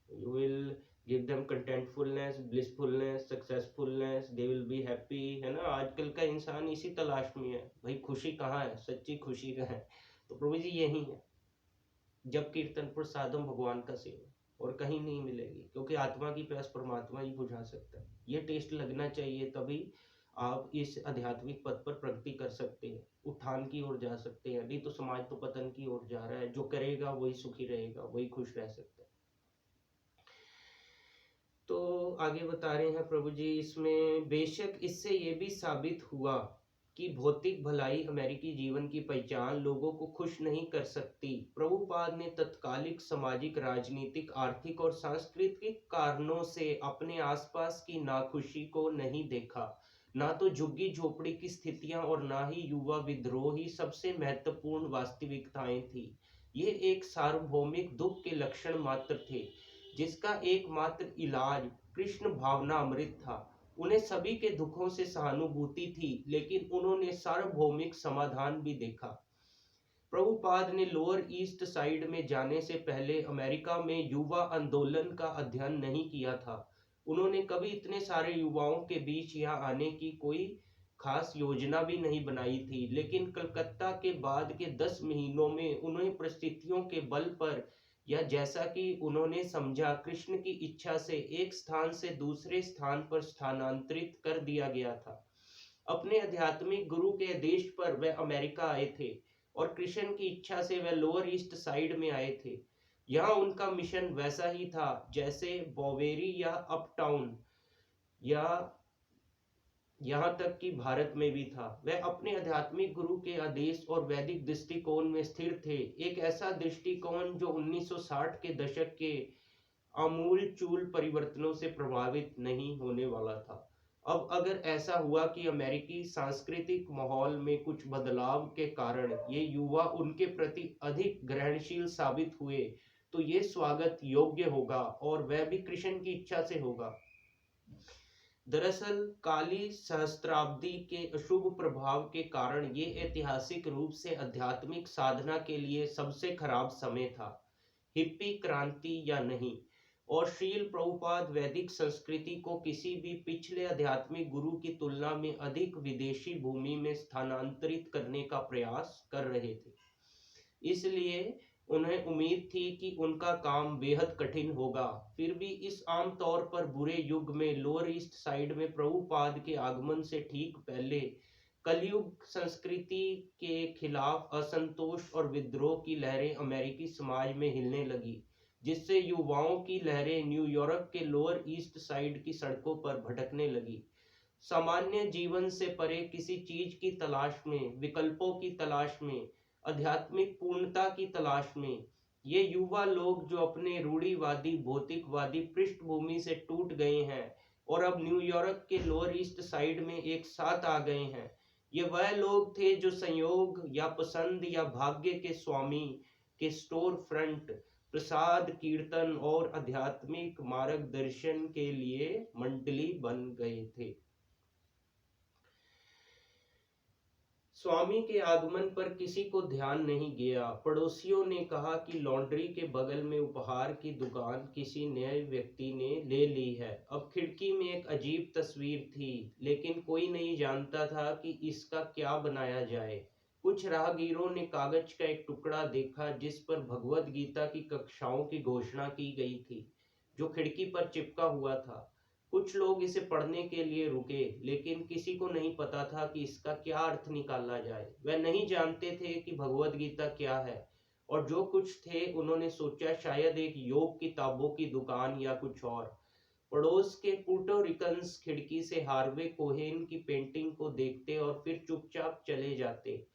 You will give them contentfulness, blissfulness, successfulness, they will be happy, है ना। आजकल का इंसान इसी तलाश में है, भाई खुशी कहाँ है, सच्ची खुशी कहाँ है। तो प्रभु जी यही है, जब कीर्तन प्रसादम भगवान का सेवन, और कहीं नहीं मिलेगी, क्योंकि आत्मा की प्यास परमात्मा ही बुझा सकता है। ये टेस्ट लगना चाहिए, तभी आप इस आध्यात्मिक पद पर प्रगति कर सकते हैं, उत्थान की ओर जा सकते हैं। नहीं तो समाज तो पतन की ओर जा रहा है, जो करेगा वही सुखी रहेगा, वही खुश रह सकता है। तो आगे बता रहे हैं प्रभु जी इसमें, बेशक इससे ये भी साबित हुआ कि भौतिक भलाई अमेरिकी जीवन की पहचान लोगों को खुश नहीं कर सकती। प्रभुपाद ने तत्कालिक सामाजिक, राजनीतिक, आर्थिक और सांस्कृतिक कारणों से अपने आसपास की नाखुशी को नहीं देखा। ना तो झुग्गी झोपड़ी की स्थितियां और ना ही युवा विद्रोह ही सबसे महत्वपूर्ण वास्तविकताएं थी। ये एक सार्वभौमिक दुख के लक्षण मात्र थे, जिसका एकमात्र इलाज कृष्ण भावना अमृत था। उन्हें सभी के दुखों से सहानुभूति थी, लेकिन उन्होंने सार्वभौमिक समाधान भी देखा। प्रभुपाद ने लोअर ईस्ट साइड में जाने से पहले अमेरिका में युवा आंदोलन का अध्ययन नहीं किया था। उन्होंने कभी इतने सारे युवाओं के बीच यहाँ आने की कोई खास योजना भी नहीं बनाई थी, लेकिन कलकत्ता के बाद के 10 महीनों में उन्हें परिस्थितियों के बल पर, या जैसा कि उन्होंने समझा कृष्ण की इच्छा से, एक स्थान से दूसरे स्थान पर स्थानांतरित कर दिया गया था। अपने आध्यात्मिक गुरु के आदेश पर वह अमेरिका आए थे और कृष्ण की इच्छा से वह लोअर ईस्ट साइड में आए थे। यहाँ उनका मिशन वैसा ही था जैसे बोवेरी या अपटाउन, या यहाँ तक कि भारत में भी था। वह अपने आध्यात्मिक गुरु के आदेश और वैदिक दृष्टिकोण में स्थिर थे, एक ऐसा दृष्टिकोण जो 1960 के दशक के आमूल चूल परिवर्तनों से प्रभावित नहीं होने वाला था। अब अगर ऐसा हुआ कि अमेरिकी सांस्कृतिक माहौल में कुछ बदलाव के कारण ये युवा उनके प्रति अधिक ग्रहणशील साबित हुए, तो ये स्वागत योग्य होगा और वह भी कृष्ण की इच्छा से होगा। दरअसल काली सहस्त्राब्दी के अशुभ प्रभाव के कारण ये ऐतिहासिक रूप से आध्यात्मिक साधना के लिए सबसे खराब समय था, हिप्पी क्रांति या नहीं। और श्रील प्रभुपाद वैदिक संस्कृति को किसी भी पिछले आध्यात्मिक गुरु की तुलना में अधिक विदेशी भूमि में स्थानांतरित करने का प्रयास कर रहे थे। इसलिए उन्हें उम्मीद थी कि उनका काम बेहद कठिन होगा। फिर भी इस आम तौर पर बुरे युग में लोअर ईस्ट साइड में प्रभुपाद के आगमन से ठीक पहले कलयुग संस्कृति के खिलाफ असंतोष और विद्रोह की लहरें अमेरिकी समाज में हिलने लगी, जिससे युवाओं की लहरें न्यूयॉर्क के लोअर ईस्ट साइड की सड़कों पर भटकने लगी। सामान्य जीवन से परे किसी चीज की तलाश में, विकल्पों की तलाश में, आध्यात्मिक पूर्णता की तलाश में ये युवा लोग जो अपने रूढ़िवादी भौतिकवादी पृष्ठभूमि से टूट गए हैं और अब न्यूयॉर्क के लोअर ईस्ट साइड में एक साथ आ गए हैं, ये वह लोग थे जो संयोग या पसंद या भाग्य के स्वामी के स्टोर फ्रंट प्रसाद कीर्तन और आध्यात्मिक मार्गदर्शन के लिए मंडली बन गए थे। स्वामी के आगमन पर किसी को ध्यान नहीं गया। पड़ोसियों ने कहा कि लॉन्ड्री के बगल में उपहार की दुकान किसी नए व्यक्ति ने ले ली है। अब खिड़की में एक अजीब तस्वीर थी, लेकिन कोई नहीं जानता था कि इसका क्या बनाया जाए। कुछ राहगीरों ने कागज का एक टुकड़ा देखा जिस पर भगवत गीता की कक्षाओं की घोषणा की गई थी, जो खिड़की पर चिपका हुआ था। कुछ लोग इसे पढ़ने के लिए रुके, लेकिन किसी को नहीं पता था कि इसका क्या अर्थ निकाला जाए। वह नहीं जानते थे कि भगवत गीता क्या है, और जो कुछ थे उन्होंने सोचा शायद एक योग किताबों की दुकान या कुछ और। पड़ोस के पुर्टो रिकन्स खिड़की से हार्वे कोहेन की पेंटिंग को देखते और फिर चुपचाप चले जाते।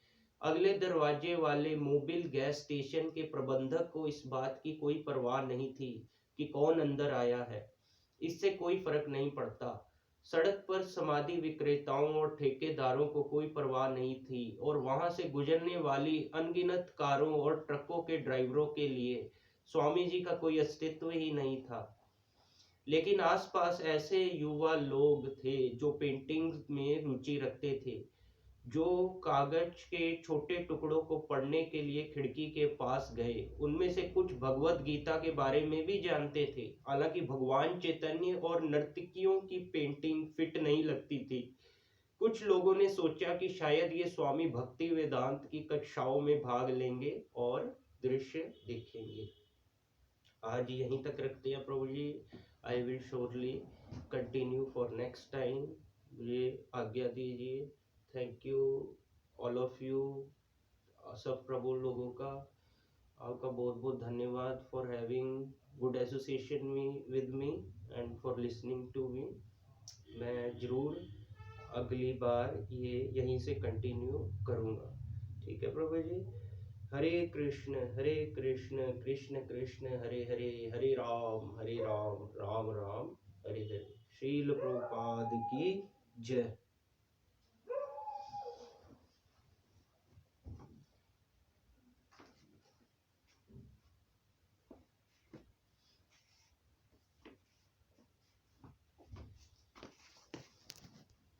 अगले दरवाजे वाले मोबिल गैस स्टेशन के प्रबंधक को इस बात की कोई परवाह नहीं थी कि कौन अंदर आया है, इससे कोई फर्क नहीं पड़ता। सड़क पर समाधि विक्रेताओं और ठेकेदारों को कोई परवाह नहीं थी, और वहां से गुजरने वाली अनगिनत कारों और ट्रकों के ड्राइवरों के लिए स्वामी जी का कोई अस्तित्व ही नहीं था। लेकिन आसपास ऐसे युवा लोग थे जो पेंटिंग्स में रुचि रखते थे, जो कागज के छोटे टुकड़ों को पढ़ने के लिए खिड़की के पास गए। उनमें से कुछ भगवत गीता के बारे में भी जानते थे, हालांकि भगवान चैतन्य और नर्तकियों की पेंटिंग फिट नहीं लगती थी। कुछ लोगों ने सोचा कि शायद ये स्वामी भक्ति वेदांत की कक्षाओं में भाग लेंगे और दृश्य देखेंगे। आज यहीं तक रखते हैं प्रभु जी। I will surely continue for next time. मुझे आज्ञा दीजिए। Thank you all of you, सब प्रभु लोगों का आपका बहुत बहुत धन्यवाद for having good association with me and for listening to me. मैं ज़रूर अगली बार ये यहीं से कंटिन्यू करूँगा। ठीक है प्रभु जी। हरे कृष्ण कृष्ण कृष्ण हरे हरे, हरे राम राम राम हरे हरे। श्रील प्रभुपाद की जय।